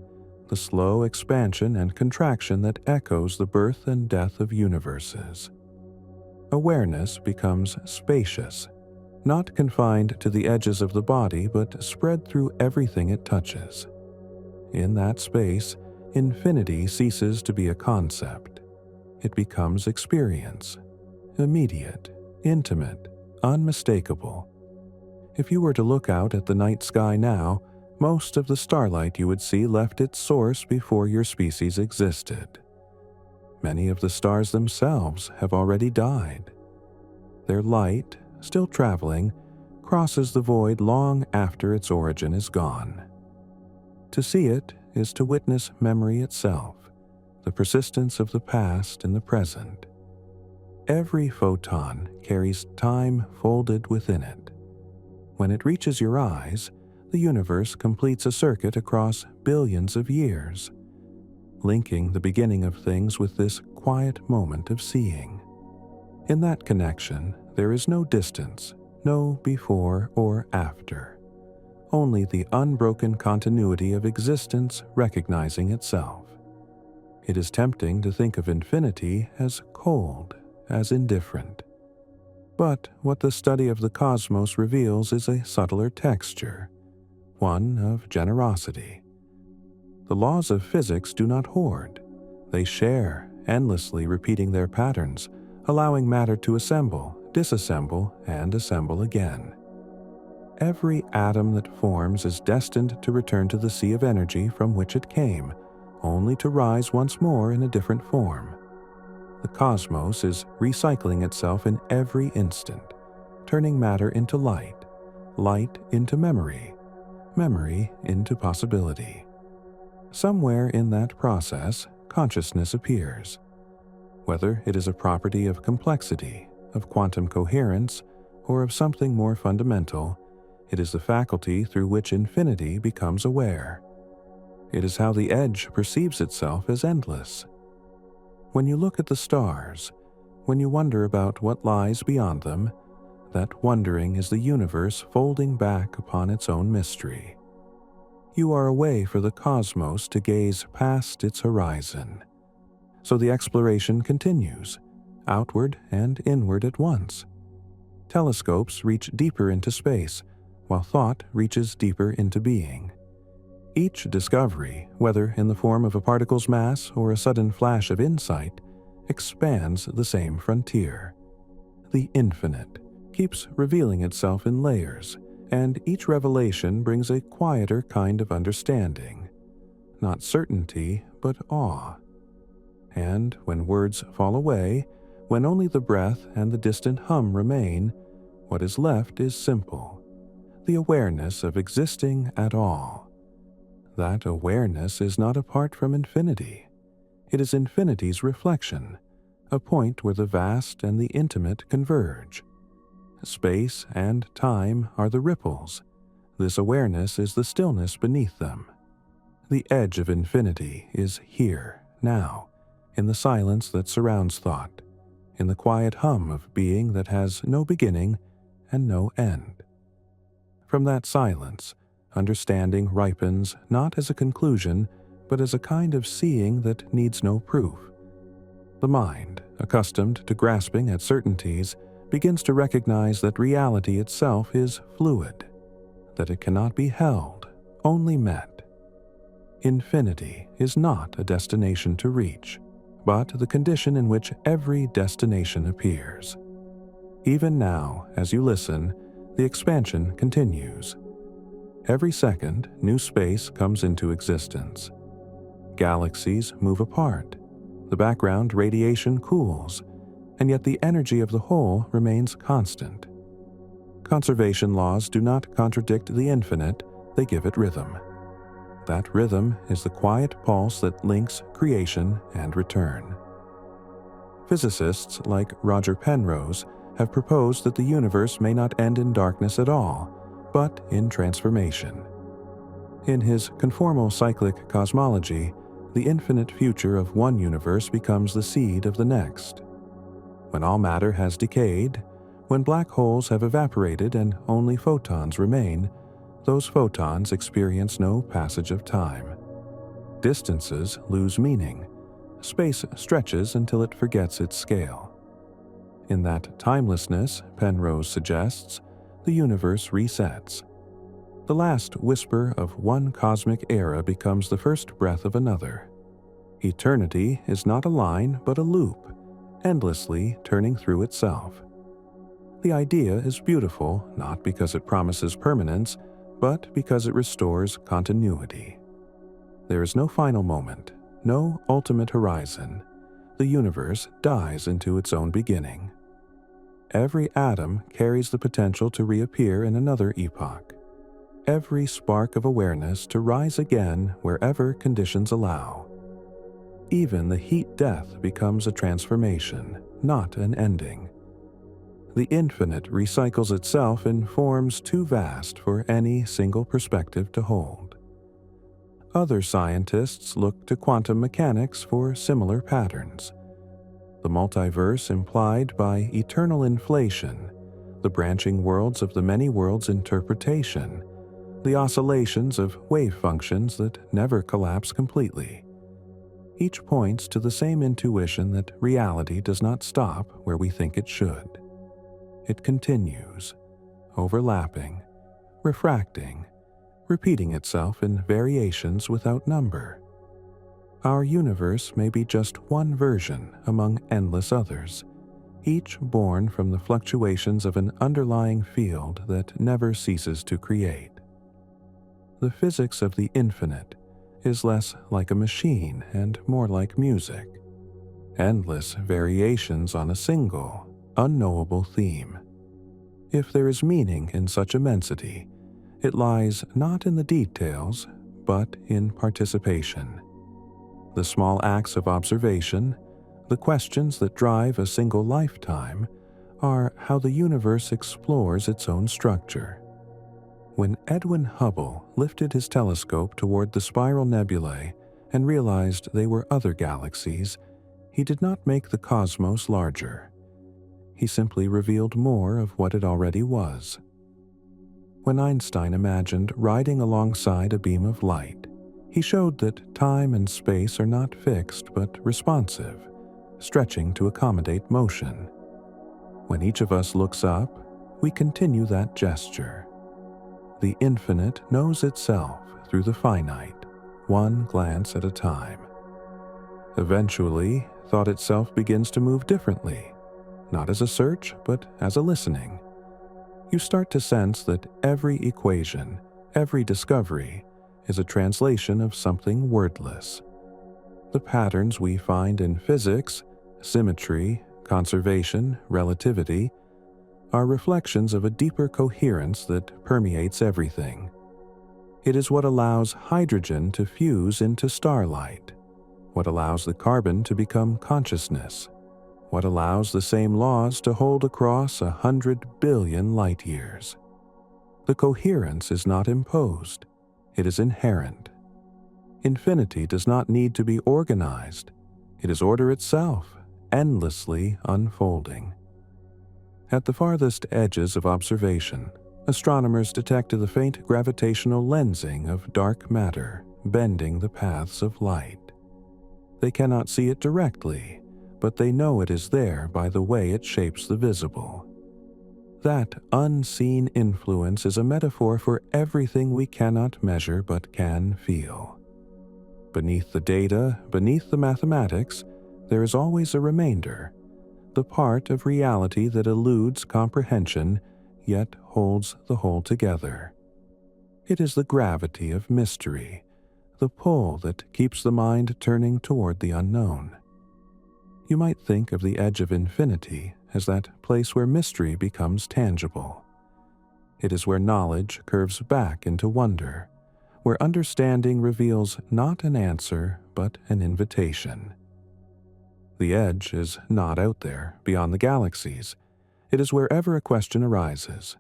the slow expansion and contraction that echoes the birth and death of universes. Awareness becomes spacious, not confined to the edges of the body but spread through everything it touches. In that space, infinity ceases to be a concept. It becomes experience, immediate, intimate, unmistakable. If you were to look out at the night sky now, most of the starlight you would see left its source before your species existed. Many of the stars themselves have already died. Their light, still traveling, crosses the void long after its origin is gone. To see it is to witness memory itself, the persistence of the past in the present. Every photon carries time folded within it. When it reaches your eyes, the universe completes a circuit across billions of years, linking the beginning of things with this quiet moment of seeing. In that connection, there is no distance, no before or after, only the unbroken continuity of existence recognizing itself. It is tempting to think of infinity as cold, as indifferent. But what the study of the cosmos reveals is a subtler texture, one of generosity. The laws of physics do not hoard. They share, endlessly repeating their patterns, allowing matter to assemble, disassemble, and assemble again. Every atom that forms is destined to return to the sea of energy from which it came, only to rise once more in a different form. The cosmos is recycling itself in every instant, turning matter into light, light into memory, memory into possibility. Somewhere in that process, consciousness appears. Whether it is a property of complexity, of quantum coherence, or of something more fundamental, it is the faculty through which infinity becomes aware. It is how the edge perceives itself as endless. When you look at the stars, when you wonder about what lies beyond them, that wondering is the universe folding back upon its own mystery. You are a way for the cosmos to gaze past its horizon. So the exploration continues, outward and inward at once. Telescopes reach deeper into space, while thought reaches deeper into being. Each discovery, whether in the form of a particle's mass or a sudden flash of insight, expands the same frontier. The infinite keeps revealing itself in layers, and each revelation brings a quieter kind of understanding. Not certainty, but awe. And when words fall away, when only the breath and the distant hum remain, what is left is simple: the awareness of existing at all. That awareness is not apart from infinity. It is infinity's reflection, a point where the vast and the intimate converge. Space and time are the ripples. This awareness is the stillness beneath them. The edge of infinity is here, now, in the silence that surrounds thought, in the quiet hum of being that has no beginning and no end. From that silence, understanding ripens not as a conclusion, but as a kind of seeing that needs no proof. The mind, accustomed to grasping at certainties, begins to recognize that reality itself is fluid, that it cannot be held, only met. Infinity is not a destination to reach, but the condition in which every destination appears. Even now, as you listen, the expansion continues. Every second, new space comes into existence. Galaxies move apart. The background radiation cools, and yet the energy of the whole remains constant. Conservation laws do not contradict the infinite, they give it rhythm. That rhythm is the quiet pulse that links creation and return. Physicists like Roger Penrose have proposed that the universe may not end in darkness at all, but in transformation. In his conformal cyclic cosmology, the infinite future of one universe becomes the seed of the next. When all matter has decayed, when black holes have evaporated and only photons remain, those photons experience no passage of time. Distances lose meaning. Space stretches until it forgets its scale. In that timelessness, Penrose suggests, the universe resets. The last whisper of one cosmic era becomes the first breath of another. Eternity is not a line but a loop, endlessly turning through itself. The idea is beautiful not because it promises permanence, but because it restores continuity. There is no final moment, no ultimate horizon. the universe dies into its own beginning. Every atom carries the potential to reappear in another epoch, every spark of awareness to rise again wherever conditions allow. Even the heat death becomes a transformation, not an ending. The infinite recycles itself in forms too vast for any single perspective to hold. Other scientists look to quantum mechanics for similar patterns. The multiverse implied by eternal inflation, the branching worlds of the many worlds interpretation, the oscillations of wave functions that never collapse completely. Each points to the same intuition that reality does not stop where we think it should. It continues, overlapping, refracting, repeating itself in variations without number. Our universe may be just one version among endless others, each born from the fluctuations of an underlying field that never ceases to create. The physics of the infinite is less like a machine and more like music, endless variations on a single, unknowable theme. If there is meaning in such immensity, it lies not in the details, but in participation. The small acts of observation, the questions that drive a single lifetime, are how the universe explores its own structure. When Edwin Hubble lifted his telescope toward the spiral nebulae and realized they were other galaxies, he did not make the cosmos larger. He simply revealed more of what it already was. When Einstein imagined riding alongside a beam of light, he showed that time and space are not fixed but responsive, stretching to accommodate motion. When each of us looks up, we continue that gesture. The infinite knows itself through the finite, one glance at a time. Eventually, thought itself begins to move differently, not as a search, but as a listening. You start to sense that every equation, every discovery, is a translation of something wordless. The patterns we find in physics, symmetry, conservation, relativity, are reflections of a deeper coherence that permeates everything. It is what allows hydrogen to fuse into starlight, what allows the carbon to become consciousness, what allows the same laws to hold across 100 billion light years. The coherence is not imposed, it is inherent. Infinity does not need to be organized, it is order itself, endlessly unfolding. At the farthest edges of observation, astronomers detect the faint gravitational lensing of dark matter bending the paths of light. They cannot see it directly, but they know it is there by the way it shapes the visible. That unseen influence is a metaphor for everything we cannot measure but can feel. Beneath the data, beneath the mathematics, there is always a remainder, the part of reality that eludes comprehension yet holds the whole together. It is the gravity of mystery, the pull that keeps the mind turning toward the unknown. You might think of the edge of infinity as that place where mystery becomes tangible. It is where knowledge curves back into wonder, where understanding reveals not an answer but an invitation. The edge is not out there, beyond the galaxies. It is wherever a question arises.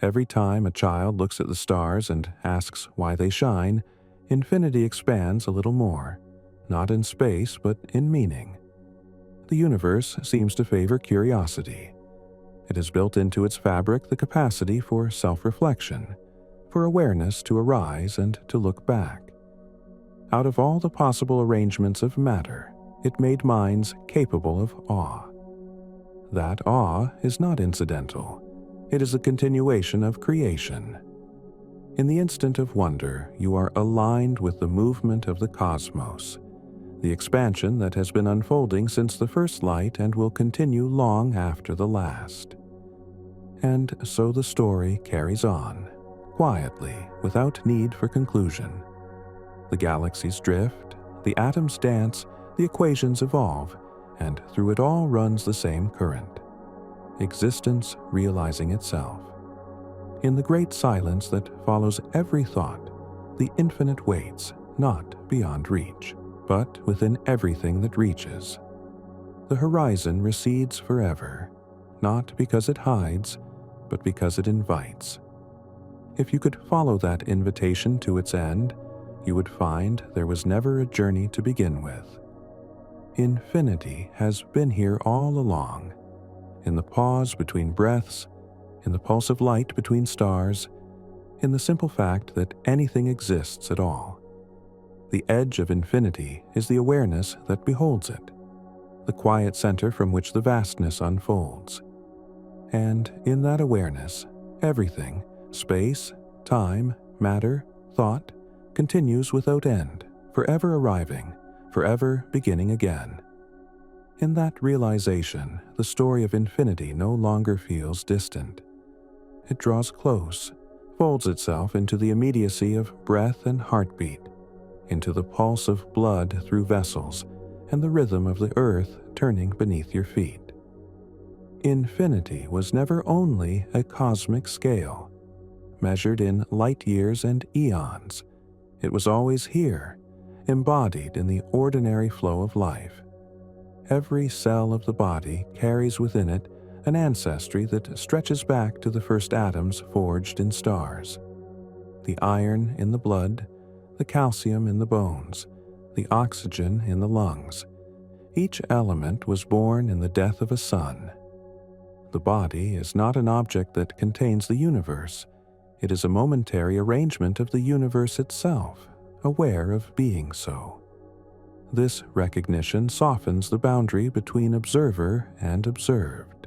Every time a child looks at the stars and asks why they shine, infinity expands a little more, not in space but in meaning. The universe seems to favor curiosity. It has built into its fabric the capacity for self-reflection, for awareness to arise and to look back. Out of all the possible arrangements of matter, it made minds capable of awe. That awe is not incidental. It is a continuation of creation. In the instant of wonder, you are aligned with the movement of the cosmos, the expansion that has been unfolding since the first light and will continue long after the last. And so the story carries on, quietly, without need for conclusion. The galaxies drift, the atoms dance, the equations evolve, and through it all runs the same current, existence realizing itself. In the great silence that follows every thought, the infinite waits, not beyond reach, but within everything that reaches. The horizon recedes forever, not because it hides, but because it invites. If you could follow that invitation to its end, you would find there was never a journey to begin with. Infinity has been here all along, in the pause between breaths, in the pulse of light between stars, in the simple fact that anything exists at all. The edge of infinity is the awareness that beholds it, the quiet center from which the vastness unfolds. And in that awareness, everything, space, time, matter, thought, continues without end, forever arriving, forever beginning again. In that realization, the story of infinity no longer feels distant. It draws close, folds itself into the immediacy of breath and heartbeat, into the pulse of blood through vessels, and the rhythm of the earth turning beneath your feet. Infinity was never only a cosmic scale, measured in light years and eons. It was always here, embodied in the ordinary flow of life. Every cell of the body carries within it an ancestry that stretches back to the first atoms forged in stars. The iron in the blood, the calcium in the bones, the oxygen in the lungs. Each element was born in the death of a sun. The body is not an object that contains the universe. It is a momentary arrangement of the universe itself, aware of being so. This recognition softens the boundary between observer and observed.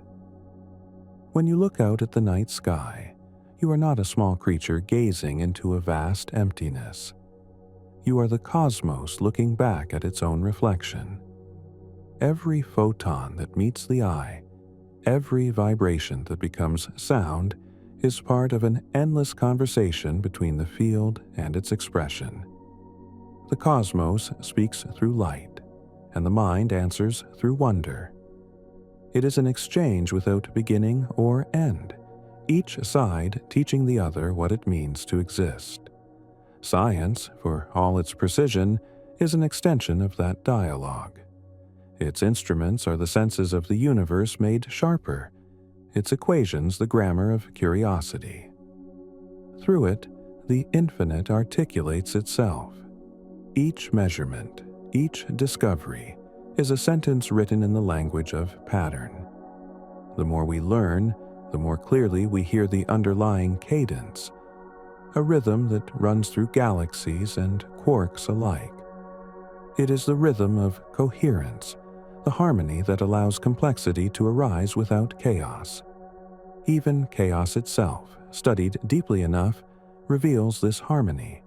When you look out at the night sky, you are not a small creature gazing into a vast emptiness. You are the cosmos looking back at its own reflection. Every photon that meets the eye, every vibration that becomes sound, is part of an endless conversation between the field and its expression. The cosmos speaks through light, and the mind answers through wonder. It is an exchange without beginning or end, each side teaching the other what it means to exist. Science, for all its precision, is an extension of that dialogue. Its instruments are the senses of the universe made sharper, its equations the grammar of curiosity. Through it, the infinite articulates itself. Each measurement, each discovery, is a sentence written in the language of pattern. The more we learn, the more clearly we hear the underlying cadence, a rhythm that runs through galaxies and quarks alike. It is the rhythm of coherence, the harmony that allows complexity to arise without chaos. Even chaos itself, studied deeply enough, reveals this harmony.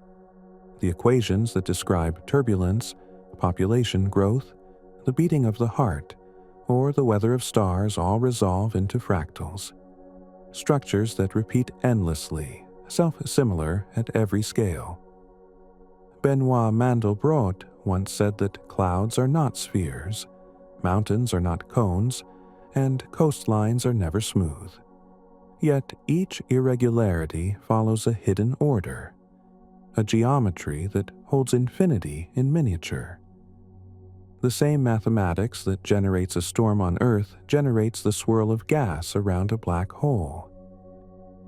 The equations that describe turbulence, population growth, the beating of the heart, or the weather of stars all resolve into fractals. Structures that repeat endlessly, self-similar at every scale. Benoit Mandelbrot once said that clouds are not spheres, mountains are not cones, and coastlines are never smooth. Yet each irregularity follows a hidden order, a geometry that holds infinity in miniature. The same mathematics that generates a storm on Earth generates the swirl of gas around a black hole.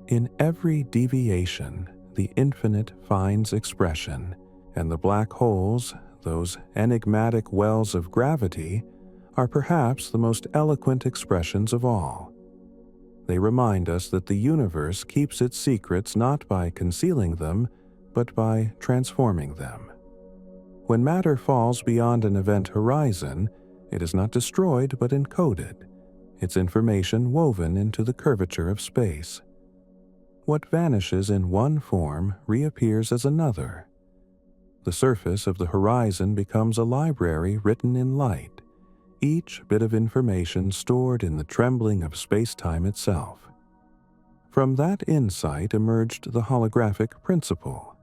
In every deviation, the infinite finds expression, and the black holes, those enigmatic wells of gravity, are perhaps the most eloquent expressions of all. They remind us that the universe keeps its secrets not by concealing them, but by transforming them. When matter falls beyond an event horizon, it is not destroyed but encoded, its information woven into the curvature of space. What vanishes in one form reappears as another. The surface of the horizon becomes a library written in light, each bit of information stored in the trembling of space-time itself. From that insight emerged the holographic principle,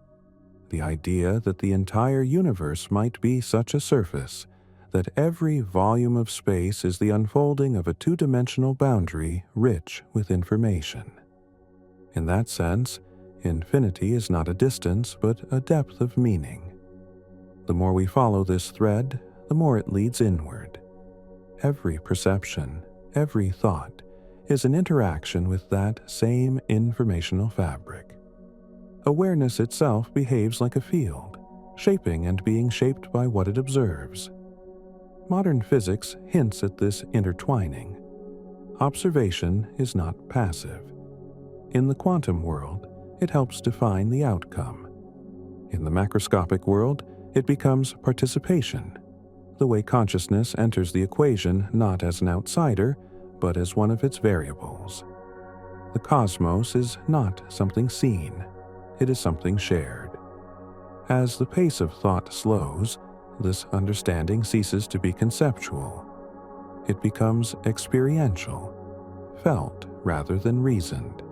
the idea that the entire universe might be such a surface, that every volume of space is the unfolding of a two-dimensional boundary rich with information. In that sense, infinity is not a distance but a depth of meaning. The more we follow this thread, the more it leads inward. Every perception, every thought, is an interaction with that same informational fabric. Awareness itself behaves like a field, shaping and being shaped by what it observes. Modern physics hints at this intertwining. Observation is not passive. In the quantum world, it helps define the outcome. In the macroscopic world, it becomes participation, the way consciousness enters the equation not as an outsider, but as one of its variables. The cosmos is not something seen, it is something shared. As the pace of thought slows, this understanding ceases to be conceptual. It becomes experiential, felt rather than reasoned.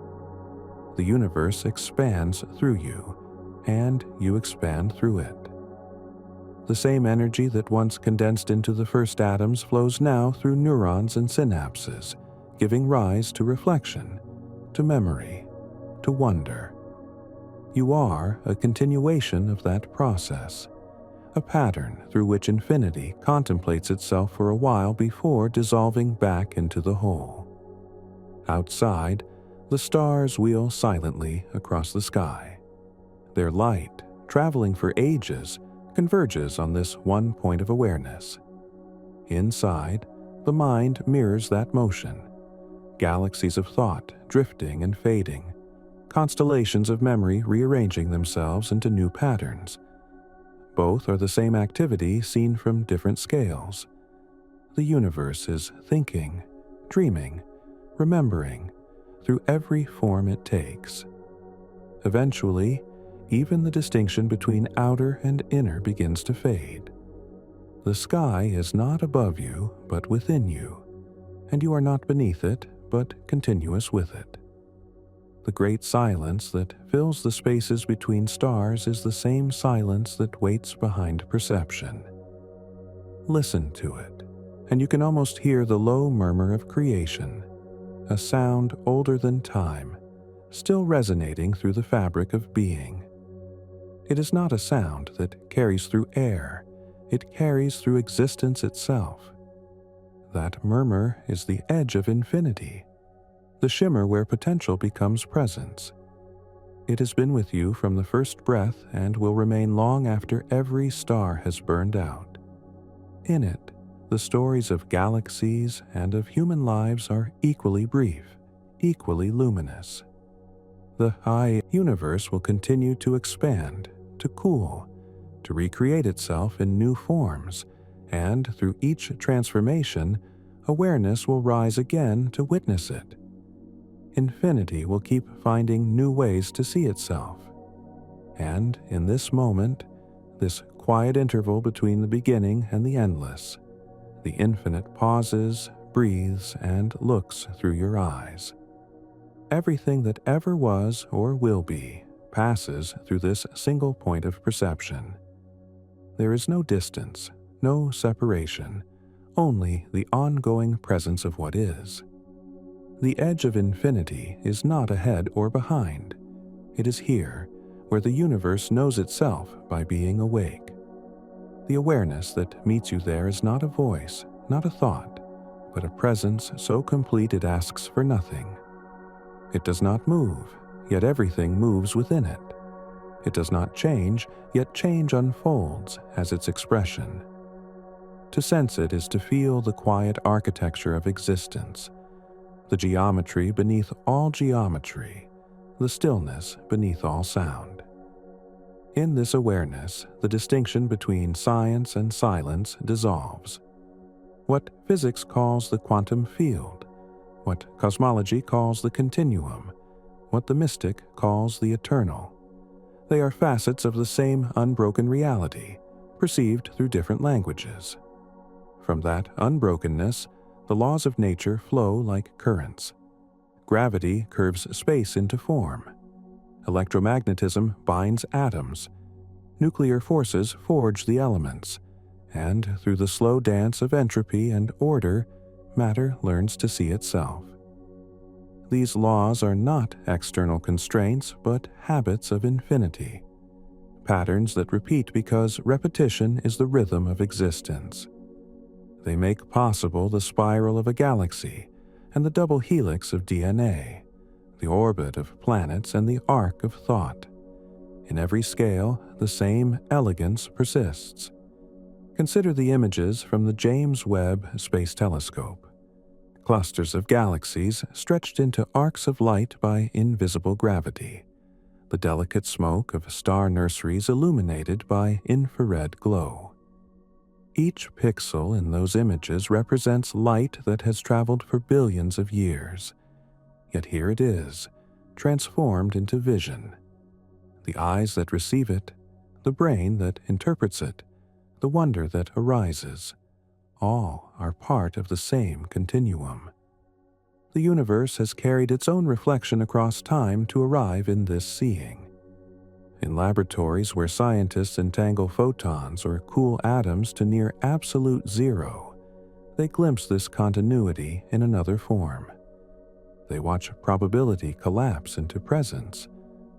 The universe expands through you, and you expand through it. The same energy that once condensed into the first atoms flows now through neurons and synapses, giving rise to reflection, to memory, to wonder. You are a continuation of that process, a pattern through which infinity contemplates itself for a while before dissolving back into the whole. Outside, the stars wheel silently across the sky. Their light, traveling for ages, converges on this one point of awareness. Inside, the mind mirrors that motion. Galaxies of thought drifting and fading, constellations of memory rearranging themselves into new patterns. Both are the same activity seen from different scales. The universe is thinking, dreaming, remembering, through every form it takes. Eventually, even the distinction between outer and inner begins to fade. The sky is not above you, but within you, and you are not beneath it, but continuous with it. The great silence that fills the spaces between stars is the same silence that waits behind perception. Listen to it, and you can almost hear the low murmur of creation, a sound older than time, still resonating through the fabric of being. It is not a sound that carries through air, it carries through existence itself. That murmur is the edge of infinity, the shimmer where potential becomes presence. It has been with you from the first breath and will remain long after every star has burned out. In it, the stories of galaxies and of human lives are equally brief, equally luminous. The high universe will continue to expand, to cool, to recreate itself in new forms, and through each transformation, awareness will rise again to witness it. Infinity will keep finding new ways to see itself. And in this moment, this quiet interval between the beginning and the endless, the infinite pauses, breathes, and looks through your eyes. Everything that ever was or will be passes through this single point of perception. There is no distance, no separation, only the ongoing presence of what is. The edge of infinity is not ahead or behind. It is here, where the universe knows itself by being awake. The awareness that meets you there is not a voice, not a thought, but a presence so complete it asks for nothing. It does not move, yet everything moves within it. It does not change, yet change unfolds as its expression. To sense it is to feel the quiet architecture of existence, the geometry beneath all geometry, the stillness beneath all sound. In this awareness, the distinction between science and silence dissolves. What physics calls the quantum field, what cosmology calls the continuum, what the mystic calls the eternal. They are facets of the same unbroken reality, perceived through different languages. From that unbrokenness, the laws of nature flow like currents. Gravity curves space into form. Electromagnetism binds atoms. Nuclear forces forge the elements, and through the slow dance of entropy and order, matter learns to see itself. These laws are not external constraints, but habits of infinity, patterns that repeat because repetition is the rhythm of existence. They make possible the spiral of a galaxy and the double helix of DNA, the orbit of planets and the arc of thought. In every scale, the same elegance persists. Consider the images from the James Webb Space Telescope. Clusters of galaxies stretched into arcs of light by invisible gravity, the delicate smoke of star nurseries illuminated by infrared glow. Each pixel in those images represents light that has traveled for billions of years. Yet here it is, transformed into vision. The eyes that receive it, the brain that interprets it, the wonder that arises, all are part of the same continuum. The universe has carried its own reflection across time to arrive in this seeing. In laboratories where scientists entangle photons or cool atoms to near absolute zero, they glimpse this continuity in another form. They watch probability collapse into presence,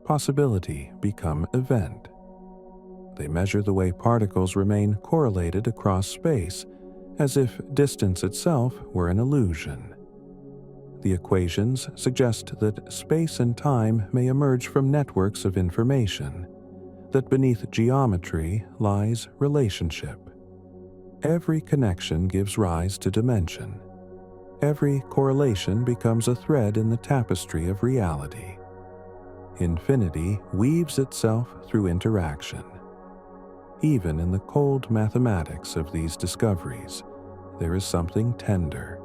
possibility become event. They measure the way particles remain correlated across space, as if distance itself were an illusion. The equations suggest that space and time may emerge from networks of information, that beneath geometry lies relationship. Every connection gives rise to dimension. Every correlation becomes a thread in the tapestry of reality. Infinity weaves itself through interaction. Even in the cold mathematics of these discoveries, there is something tender,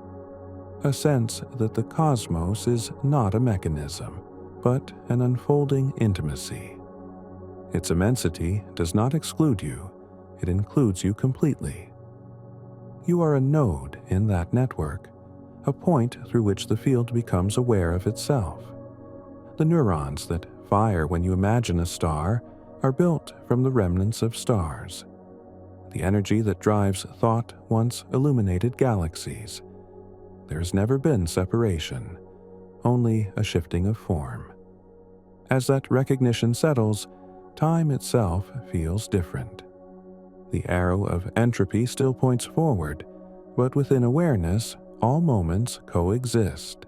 a sense that the cosmos is not a mechanism, but an unfolding intimacy. Its immensity does not exclude you, it includes you completely. You are a node in that network, a point through which the field becomes aware of itself. The neurons that fire when you imagine a star are built from the remnants of stars. The energy that drives thought once illuminated galaxies. There has never been separation, only a shifting of form. As that recognition settles, time itself feels different. The arrow of entropy still points forward, but within awareness, all moments coexist.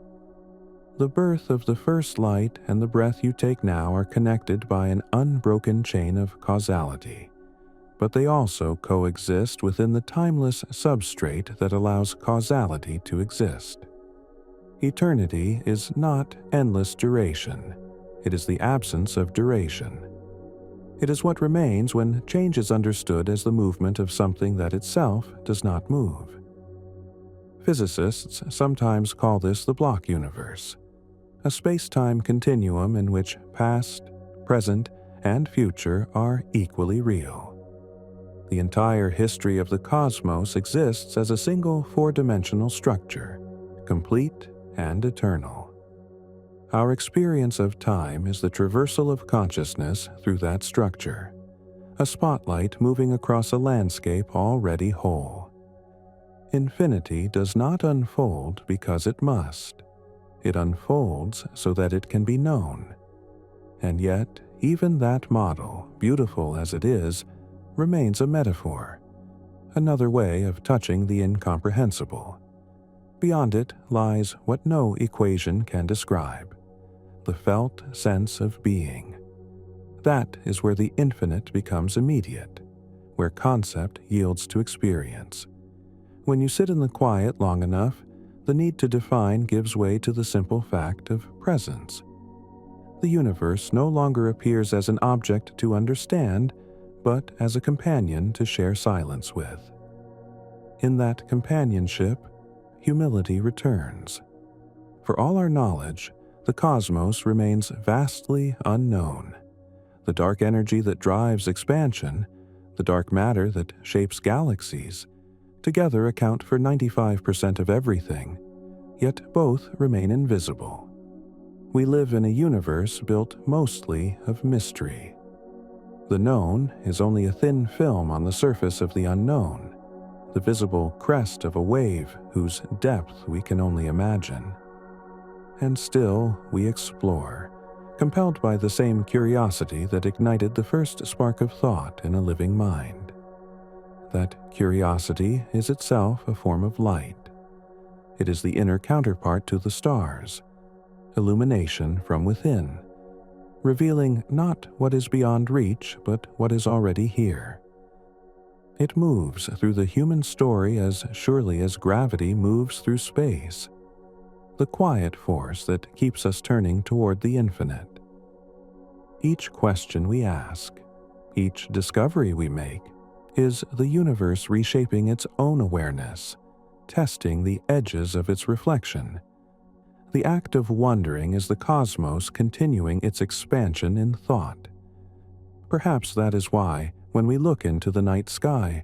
The birth of the first light and the breath you take now are connected by an unbroken chain of causality, but they also coexist within the timeless substrate that allows causality to exist. Eternity is not endless duration, it is the absence of duration. It is what remains when change is understood as the movement of something that itself does not move. Physicists sometimes call this the block universe, a space-time continuum in which past, present, and future are equally real. The entire history of the cosmos exists as a single four-dimensional structure, complete and eternal. Our experience of time is the traversal of consciousness through that structure, a spotlight moving across a landscape already whole. Infinity does not unfold because it must. It unfolds so that it can be known. And yet, even that model, beautiful as it is, remains a metaphor, another way of touching the incomprehensible. Beyond it lies what no equation can describe, the felt sense of being. That is where the infinite becomes immediate, where concept yields to experience. When you sit in the quiet long enough, the need to define gives way to the simple fact of presence. The universe no longer appears as an object to understand, but as a companion to share silence with. In that companionship, humility returns. For all our knowledge, the cosmos remains vastly unknown. The dark energy that drives expansion, the dark matter that shapes galaxies, together account for 95% of everything, yet both remain invisible. We live in a universe built mostly of mystery. The known is only a thin film on the surface of the unknown, the visible crest of a wave whose depth we can only imagine. And still we explore, compelled by the same curiosity that ignited the first spark of thought in a living mind. That curiosity is itself a form of light. It is the inner counterpart to the stars, illumination from within, revealing not what is beyond reach, but what is already here. It moves through the human story as surely as gravity moves through space, the quiet force that keeps us turning toward the infinite. Each question we ask, each discovery we make, is the universe reshaping its own awareness, testing the edges of its reflection. The act of wondering is the cosmos continuing its expansion in thought. Perhaps that is why, when we look into the night sky,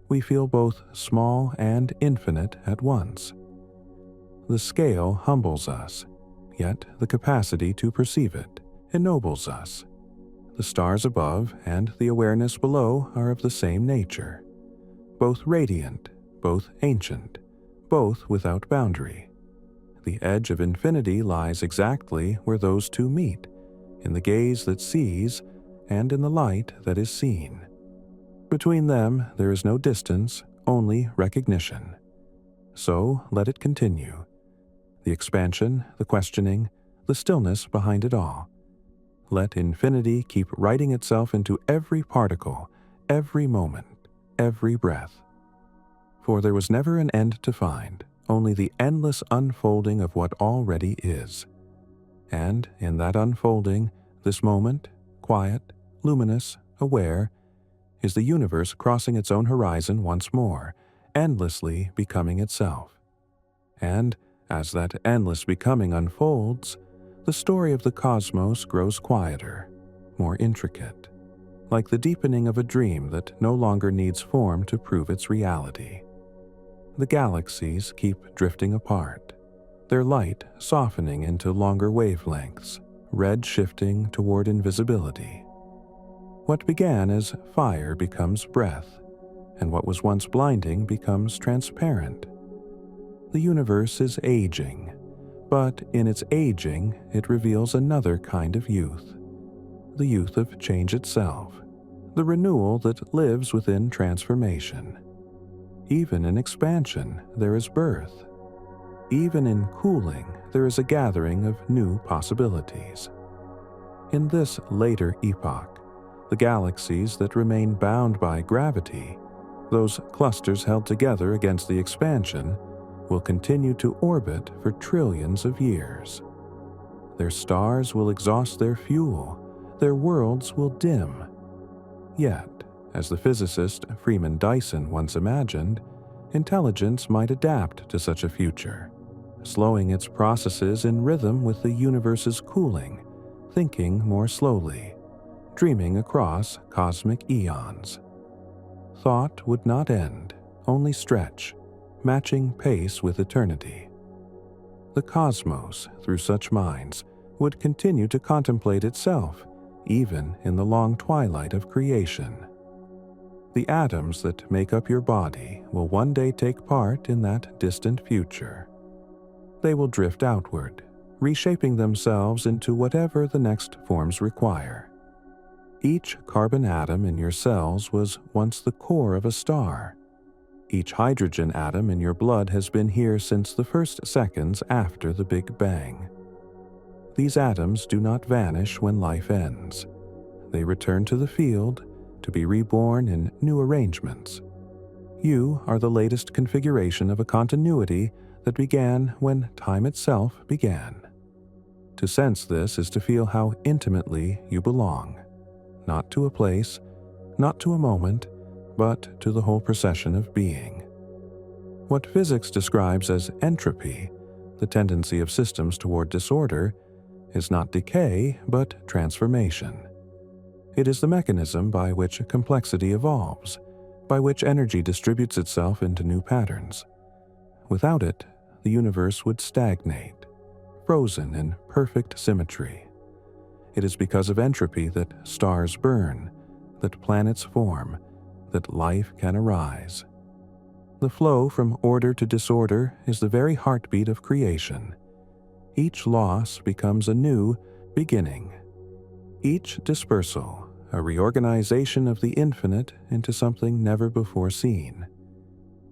we feel both small and infinite at once. The scale humbles us, yet the capacity to perceive it ennobles us. The stars above and the awareness below are of the same nature, both radiant, both ancient, both without boundary. The edge of infinity lies exactly where those two meet, in the gaze that sees and in the light that is seen. Between them there is no distance, only recognition. So let it continue. The expansion, the questioning, the stillness behind it all. Let infinity keep writing itself into every particle, every moment, every breath. For there was never an end to find, only the endless unfolding of what already is. And in that unfolding, this moment, quiet, luminous, aware, is the universe crossing its own horizon once more, endlessly becoming itself. And as that endless becoming unfolds, the story of the cosmos grows quieter, more intricate, like the deepening of a dream that no longer needs form to prove its reality. The galaxies keep drifting apart, their light softening into longer wavelengths, red shifting toward invisibility. What began as fire becomes breath, and what was once blinding becomes transparent. The universe is aging, but in its aging it reveals another kind of youth, the youth of change itself, the renewal that lives within transformation. Even in expansion there is birth. Even in cooling there is a gathering of new possibilities. In this later epoch, the galaxies that remain bound by gravity, those clusters held together against the expansion, will continue to orbit for trillions of years. Their stars will exhaust their fuel, their worlds will dim. Yet, as the physicist Freeman Dyson once imagined, intelligence might adapt to such a future, slowing its processes in rhythm with the universe's cooling, thinking more slowly, dreaming across cosmic eons. Thought would not end, only stretch, matching pace with eternity. The cosmos, through such minds, would continue to contemplate itself, even in the long twilight of creation. The atoms that make up your body will one day take part in that distant future. They will drift outward, reshaping themselves into whatever the next forms require. Each carbon atom in your cells was once the core of a star. Each hydrogen atom in your blood has been here since the first seconds after the Big Bang. These atoms do not vanish when life ends. They return to the field to be reborn in new arrangements. You are the latest configuration of a continuity that began when time itself began. To sense this is to feel how intimately you belong, not to a place, not to a moment, but to the whole procession of being. What physics describes as entropy, the tendency of systems toward disorder, is not decay, but transformation. It is the mechanism by which complexity evolves, by which energy distributes itself into new patterns. Without it, the universe would stagnate, frozen in perfect symmetry. It is because of entropy that stars burn, that planets form, that life can arise. The flow from order to disorder is the very heartbeat of creation. Each loss becomes a new beginning. Each dispersal, a reorganization of the infinite into something never before seen.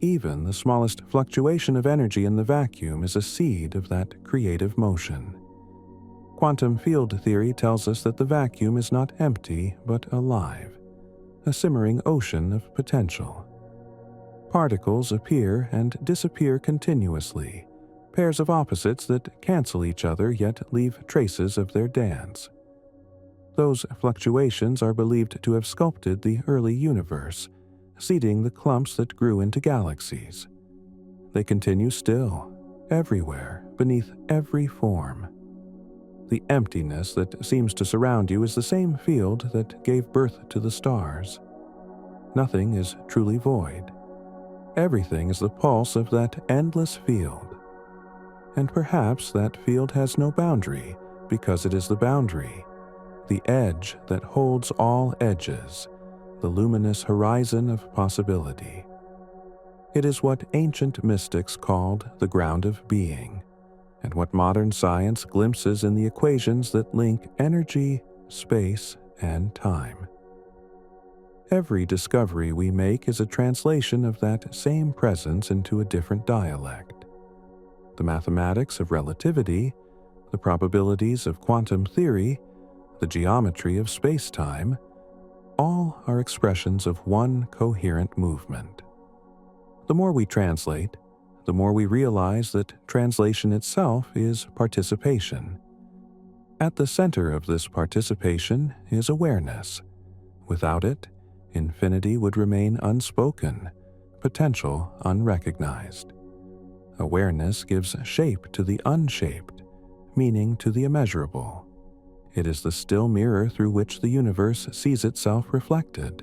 Even the smallest fluctuation of energy in the vacuum is a seed of that creative motion. Quantum field theory tells us that the vacuum is not empty but alive, a simmering ocean of potential. Particles appear and disappear continuously, pairs of opposites that cancel each other yet leave traces of their dance. Those fluctuations are believed to have sculpted the early universe, seeding the clumps that grew into galaxies. They continue still, everywhere, beneath every form. The emptiness that seems to surround you is the same field that gave birth to the stars. Nothing is truly void. Everything is the pulse of that endless field. And perhaps that field has no boundary because it is the boundary, the edge that holds all edges, the luminous horizon of possibility. It is what ancient mystics called the ground of being, and what modern science glimpses in the equations that link energy, space, and time. Every discovery we make is a translation of that same presence into a different dialect. The mathematics of relativity, the probabilities of quantum theory, the geometry of space-time, all are expressions of one coherent movement. The more we translate, the more we realize that translation itself is participation. At the center of this participation is awareness. Without it, infinity would remain unspoken, potential unrecognized. Awareness gives shape to the unshaped, meaning to the immeasurable. It is the still mirror through which the universe sees itself reflected.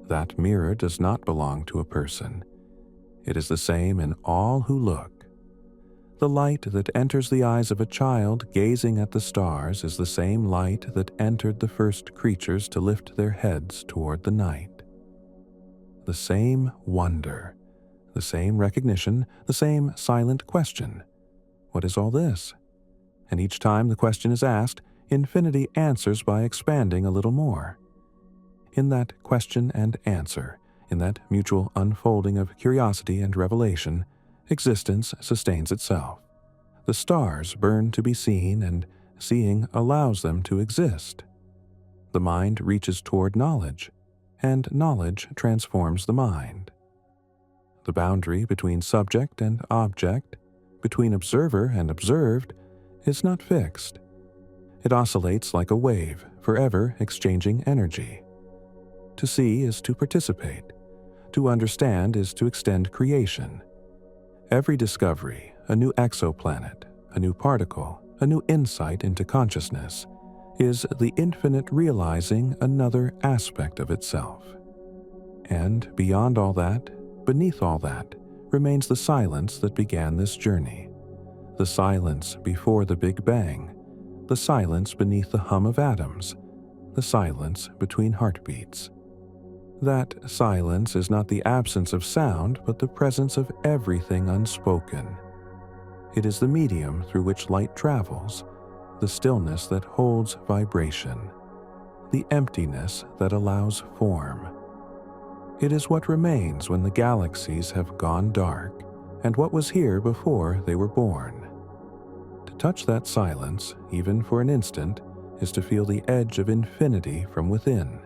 That mirror does not belong to a person. It is the same in all who look. The light that enters the eyes of a child gazing at the stars is the same light that entered the first creatures to lift their heads toward the night. The same wonder, the same recognition, the same silent question. What is all this? And each time the question is asked, infinity answers by expanding a little more. In that question and answer, in that mutual unfolding of curiosity and revelation, existence sustains itself. The stars burn to be seen, and seeing allows them to exist. The mind reaches toward knowledge, and knowledge transforms the mind. The boundary between subject and object, between observer and observed, is not fixed. It oscillates like a wave, forever exchanging energy. To see is to participate. To understand is to extend creation. Every discovery, a new exoplanet, a new particle, a new insight into consciousness, is the infinite realizing another aspect of itself. And beyond all that, beneath all that, remains the silence that began this journey. The silence before the Big Bang, the silence beneath the hum of atoms, the silence between heartbeats. That silence is not the absence of sound, but the presence of everything unspoken. It is the medium through which light travels, the stillness that holds vibration, the emptiness that allows form. It is what remains when the galaxies have gone dark, and what was here before they were born. To touch that silence, even for an instant, is to feel the edge of infinity from within,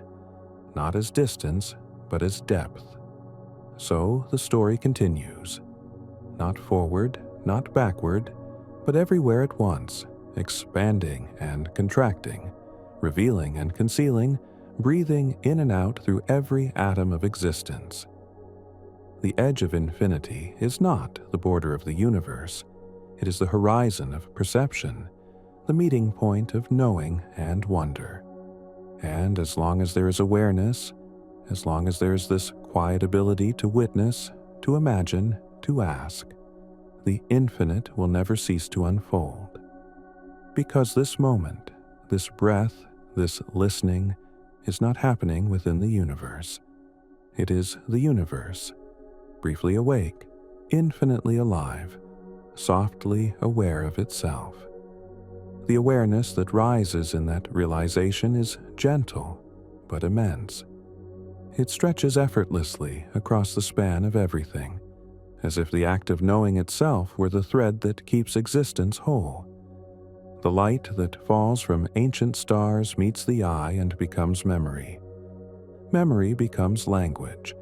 not as distance, but as depth. So the story continues. Not forward, not backward, but everywhere at once, expanding and contracting, revealing and concealing, breathing in and out through every atom of existence. The edge of infinity is not the border of the universe. It is the horizon of perception, the meeting point of knowing and wonder. And as long as there is awareness, as long as there is this quiet ability to witness, to imagine, to ask, the infinite will never cease to unfold. Because this moment, this breath, this listening, is not happening within the universe. It is the universe. briefly awake, infinitely alive, softly aware of itself. The awareness that rises in that realization is gentle but immense. It stretches effortlessly across the span of everything, as if the act of knowing itself were the thread that keeps existence whole. The light that falls from ancient stars meets the eye and becomes memory. Memory becomes language.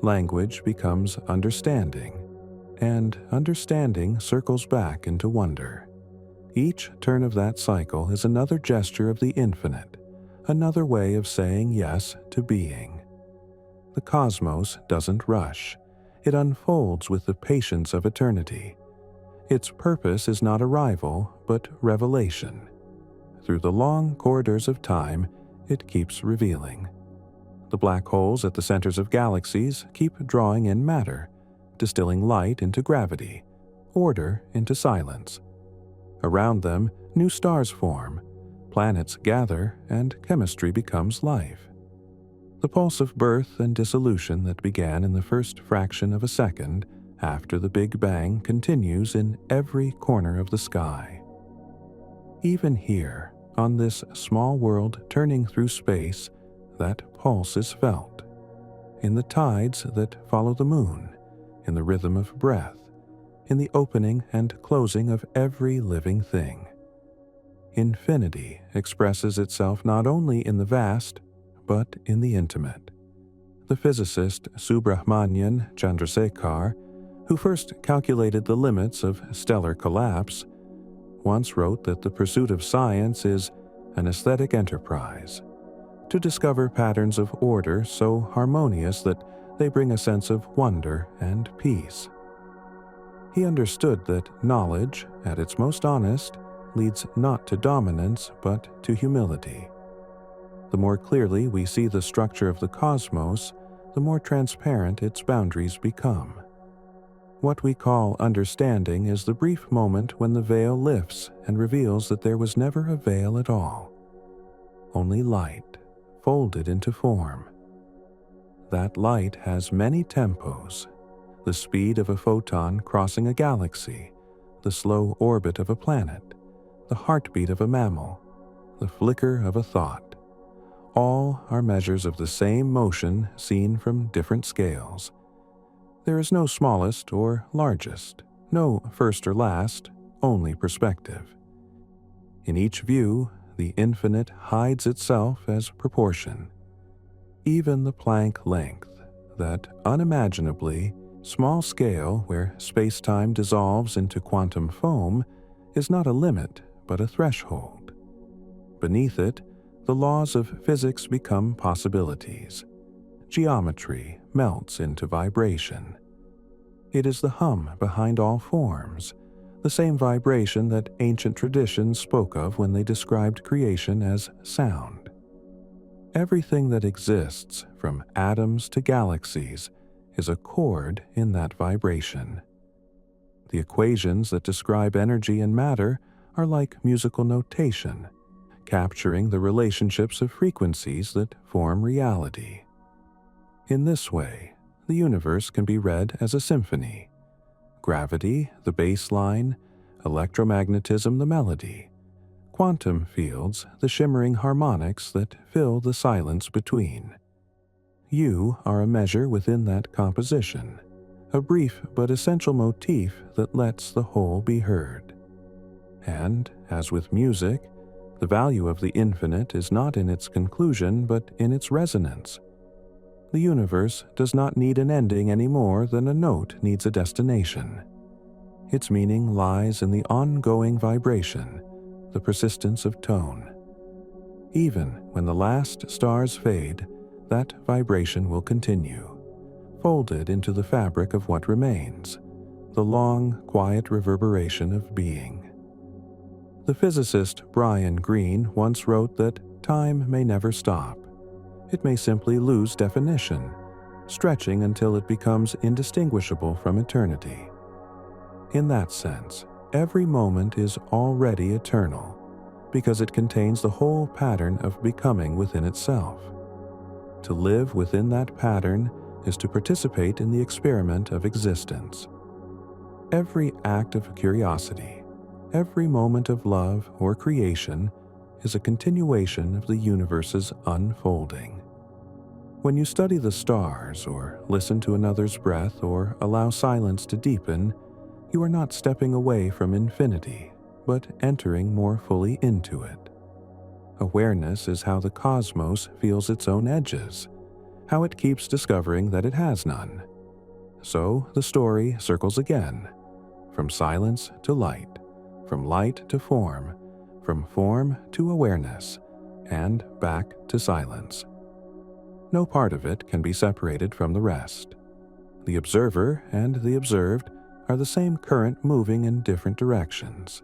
Language becomes understanding, and understanding circles back into wonder. Each turn of that cycle is another gesture of the infinite, another way of saying yes to being. The cosmos doesn't rush. It unfolds with the patience of eternity. Its purpose is not arrival, but revelation. Through the long corridors of time, it keeps revealing. The black holes at the centers of galaxies keep drawing in matter, distilling light into gravity, order into silence. Around them, new stars form, planets gather, and chemistry becomes life. The pulse of birth and dissolution that began in the first fraction of a second after the Big Bang continues in every corner of the sky. Even here, on this small world turning through space, that pulse is felt. In the tides that follow the moon, in the rhythm of breath, in the opening and closing of every living thing. Infinity expresses itself not only in the vast, but in the intimate. The physicist Subrahmanyan Chandrasekhar, who first calculated the limits of stellar collapse, once wrote that the pursuit of science is an aesthetic enterprise, to discover patterns of order so harmonious that they bring a sense of wonder and peace. He understood that knowledge, at its most honest, leads not to dominance but to humility. The more clearly we see the structure of the cosmos, the more transparent its boundaries become. What we call understanding is the brief moment when the veil lifts and reveals that there was never a veil at all. Only light, folded into form. That light has many tempos: the speed of a photon crossing a galaxy, the slow orbit of a planet, the heartbeat of a mammal, the flicker of a thought. All are measures of the same motion seen from different scales. There is no smallest or largest, no first or last, only perspective. In each view, the infinite hides itself as proportion. Even the Planck length, that unimaginably small scale where space-time dissolves into quantum foam, is not a limit but a threshold. Beneath it, the laws of physics become possibilities. Geometry melts into vibration. It is the hum behind all forms, the same vibration that ancient traditions spoke of when they described creation as sound. Everything that exists, from atoms to galaxies, is a chord in that vibration. The equations that describe energy and matter are like musical notation, capturing the relationships of frequencies that form reality. In this way, the universe can be read as a symphony. Gravity, the bass line; electromagnetism, the melody; quantum fields, the shimmering harmonics that fill the silence between. You are a measure within that composition, a brief but essential motif that lets the whole be heard. And, as with music, the value of the infinite is not in its conclusion but in its resonance. The universe does not need an ending any more than a note needs a destination. Its meaning lies in the ongoing vibration, the persistence of tone. Even when the last stars fade, that vibration will continue, folded into the fabric of what remains, the long, quiet reverberation of being. The physicist Brian Greene once wrote that time may never stop. It may simply lose definition, stretching until it becomes indistinguishable from eternity. In that sense, every moment is already eternal, because it contains the whole pattern of becoming within itself. To live within that pattern is to participate in the experiment of existence. Every act of curiosity, every moment of love or creation is a continuation of the universe's unfolding. When you study the stars, or listen to another's breath, or allow silence to deepen, you are not stepping away from infinity, but entering more fully into it. Awareness is how the cosmos feels its own edges, how it keeps discovering that it has none. So the story circles again, from silence to light, from light to form, from form to awareness, and back to silence. No part of it can be separated from the rest. The observer and the observed are the same current moving in different directions,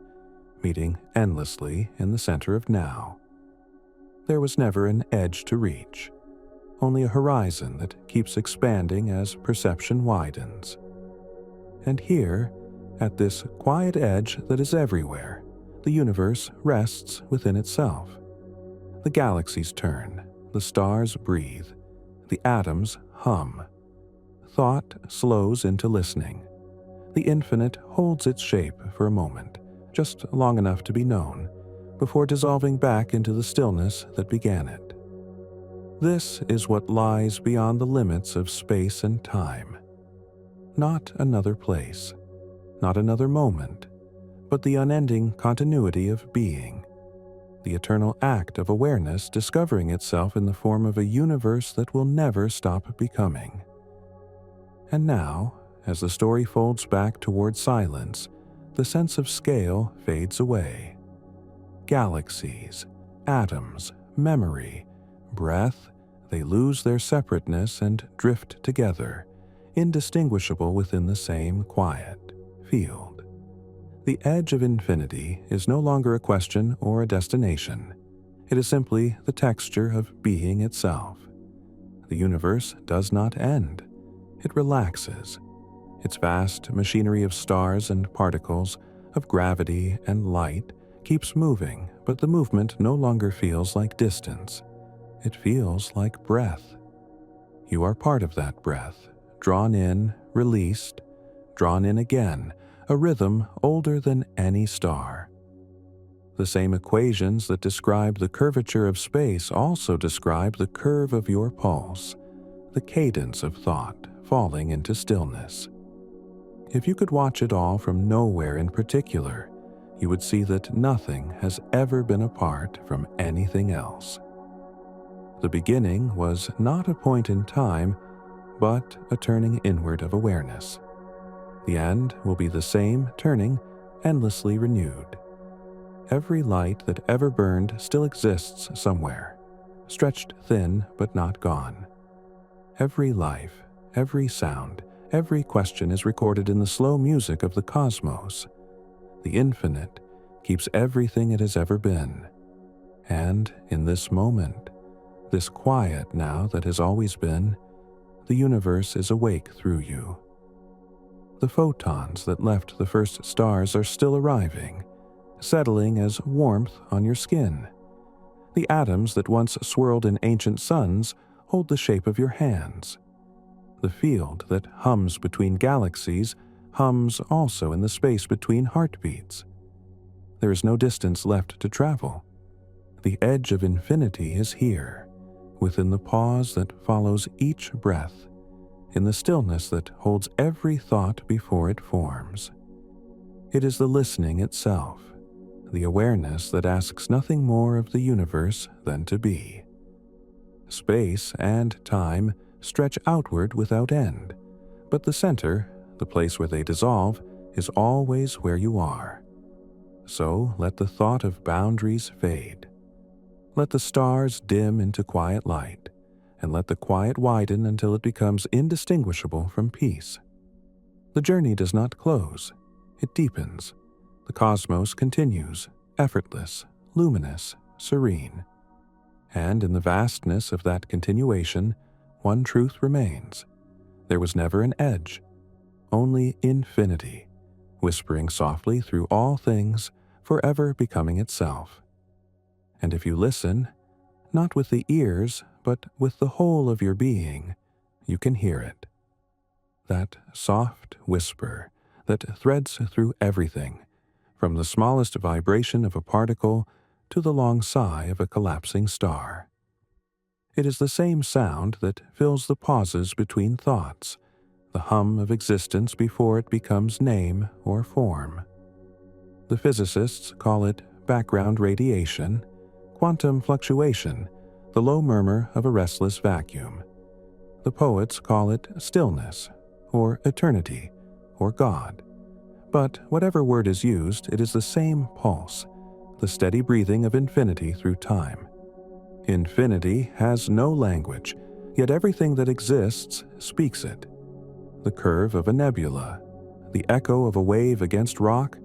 meeting endlessly in the center of now. There was never an edge to reach, only a horizon that keeps expanding as perception widens. And here, at this quiet edge that is everywhere, the universe rests within itself. The galaxies turn, the stars breathe, the atoms hum. Thought slows into listening. The infinite holds its shape for a moment, just long enough to be known, before dissolving back into the stillness that began it. This is what lies beyond the limits of space and time. Not another place, not another moment, but the unending continuity of being, the eternal act of awareness discovering itself in the form of a universe that will never stop becoming. And now, as the story folds back toward silence, the sense of scale fades away. Galaxies, atoms, memory, breath, they lose their separateness and drift together, indistinguishable within the same quiet field. The edge of infinity is no longer a question or a destination. It is simply the texture of being itself. The universe does not end. It relaxes. Its vast machinery of stars and particles, of gravity and light, keeps moving, but the movement no longer feels like distance. It feels like breath. You are part of that breath, drawn in, released, drawn in again, a rhythm older than any star. The same equations that describe the curvature of space also describe the curve of your pulse, the cadence of thought falling into stillness. If you could watch it all from nowhere in particular, you would see that nothing has ever been apart from anything else. The beginning was not a point in time, but a turning inward of awareness. The end will be the same turning, endlessly renewed. Every light that ever burned still exists somewhere, stretched thin but not gone. Every life, every sound, every question is recorded in the slow music of the cosmos. The infinite keeps everything it has ever been. And in this moment, this quiet now that has always been, the universe is awake through you. The photons that left the first stars are still arriving, settling as warmth on your skin. The atoms that once swirled in ancient suns hold the shape of your hands. The field that hums between galaxies hums also in the space between heartbeats. There is no distance left to travel. The edge of infinity is here, within the pause that follows each breath, in the stillness that holds every thought before it forms. It is the listening itself, the awareness that asks nothing more of the universe than to be. Space and time stretch outward without end, but the center, the place where they dissolve, is always where you are. So let the thought of boundaries fade. Let the stars dim into quiet light, and let the quiet widen until it becomes indistinguishable from peace. The journey does not close, it deepens. The cosmos continues, effortless, luminous, serene. And in the vastness of that continuation, one truth remains. There was never an edge, only infinity, whispering softly through all things, forever becoming itself. And if you listen, not with the ears, but with the whole of your being, you can hear it. That soft whisper that threads through everything, from the smallest vibration of a particle to the long sigh of a collapsing star. It is the same sound that fills the pauses between thoughts, the hum of existence before it becomes name or form. The physicists call it background radiation, quantum fluctuation, the low murmur of a restless vacuum. The poets call it stillness, or eternity, or God. But whatever word is used, it is the same pulse, the steady breathing of infinity through time. Infinity has no language, yet everything that exists speaks it. The curve of a nebula, the echo of a wave against rock,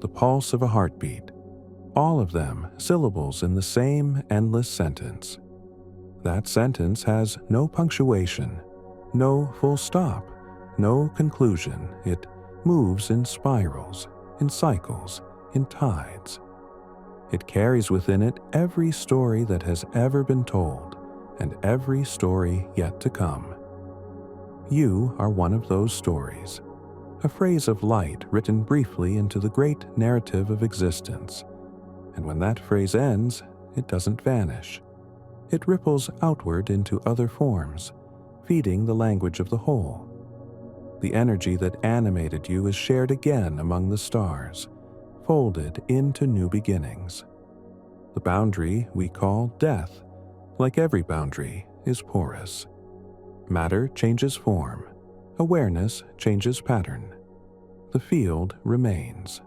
the pulse of a heartbeat, all of them syllables in the same endless sentence. That sentence has no punctuation, no full stop, no conclusion. It moves in spirals, in cycles, in tides. It carries within it every story that has ever been told, and every story yet to come. You are one of those stories, a phrase of light written briefly into the great narrative of existence. And when that phrase ends, it doesn't vanish. It ripples outward into other forms, feeding the language of the whole. The energy that animated you is shared again among the stars, folded into new beginnings. The boundary we call death, like every boundary, is porous. Matter changes form. Awareness changes pattern. The field remains.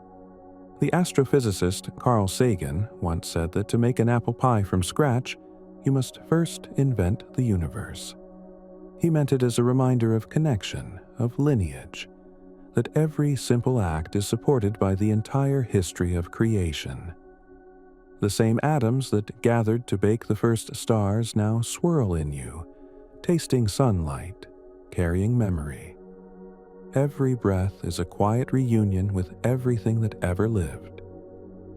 The astrophysicist Carl Sagan once said that to make an apple pie from scratch, you must first invent the universe. He meant it as a reminder of connection, of lineage, that every simple act is supported by the entire history of creation. The same atoms that gathered to bake the first stars now swirl in you, tasting sunlight, carrying memory. Every breath is a quiet reunion with everything that ever lived.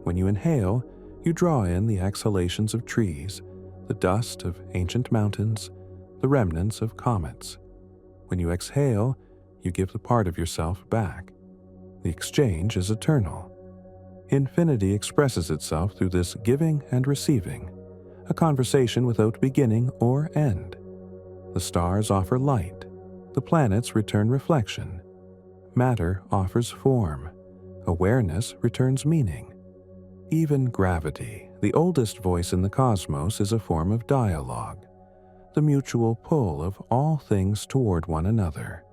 When you inhale, you draw in the exhalations of trees, the dust of ancient mountains, the remnants of comets. When you exhale, you give the part of yourself back. The exchange is eternal. Infinity expresses itself through this giving and receiving, a conversation without beginning or end. The stars offer light. The planets return reflection. Matter offers form. Awareness returns meaning. Even gravity, the oldest voice in the cosmos, is a form of dialogue, the mutual pull of all things toward one another.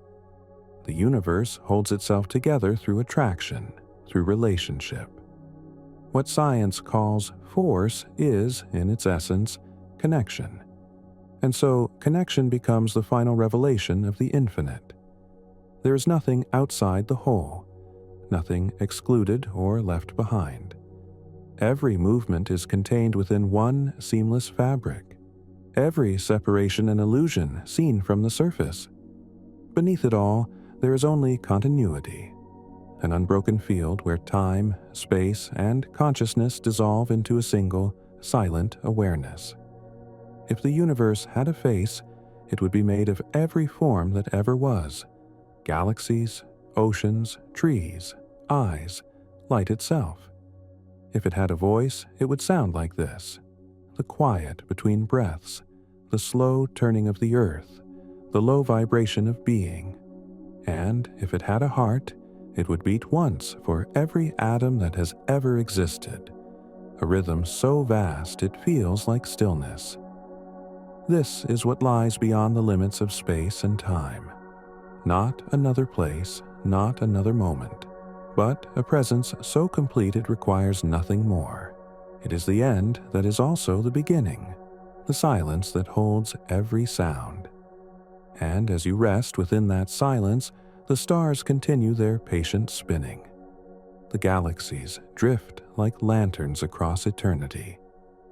The universe holds itself together through attraction, through relationship. What science calls force is, in its essence, connection. And so, connection becomes the final revelation of the infinite. There is nothing outside the whole, nothing excluded or left behind. Every movement is contained within one seamless fabric. Every separation an illusion seen from the surface. Beneath it all, there is only continuity, an unbroken field where time, space, and consciousness dissolve into a single, silent awareness. If the universe had a face, it would be made of every form that ever was: galaxies, oceans, trees, eyes, light itself. If it had a voice, it would sound like this: the quiet between breaths, the slow turning of the earth, the low vibration of being. And if it had a heart, it would beat once for every atom that has ever existed, a rhythm so vast it feels like stillness. This is what lies beyond the limits of space and time. Not another place, not another moment, but a presence so complete it requires nothing more. It is the end that is also the beginning, the silence that holds every sound. And as you rest within that silence, the stars continue their patient spinning. The galaxies drift like lanterns across eternity.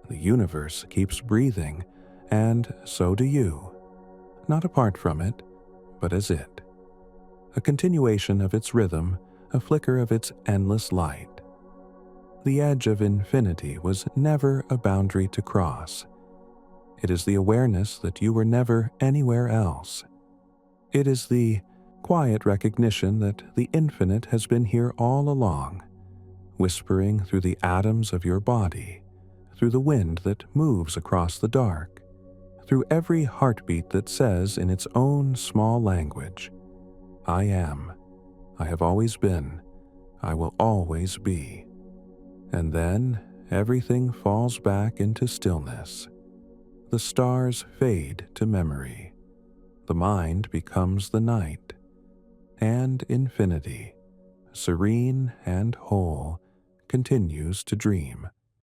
The universe keeps breathing, and so do you. Not apart from it, but as it. A continuation of its rhythm, a flicker of its endless light. The edge of infinity was never a boundary to cross. It is the awareness that you were never anywhere else. It is the quiet recognition that the infinite has been here all along, whispering through the atoms of your body, through the wind that moves across the dark, through every heartbeat that says in its own small language, I am, I have always been, I will always be. And then everything falls back into stillness. The stars fade to memory. The mind becomes the night. And infinity, serene and whole, continues to dream.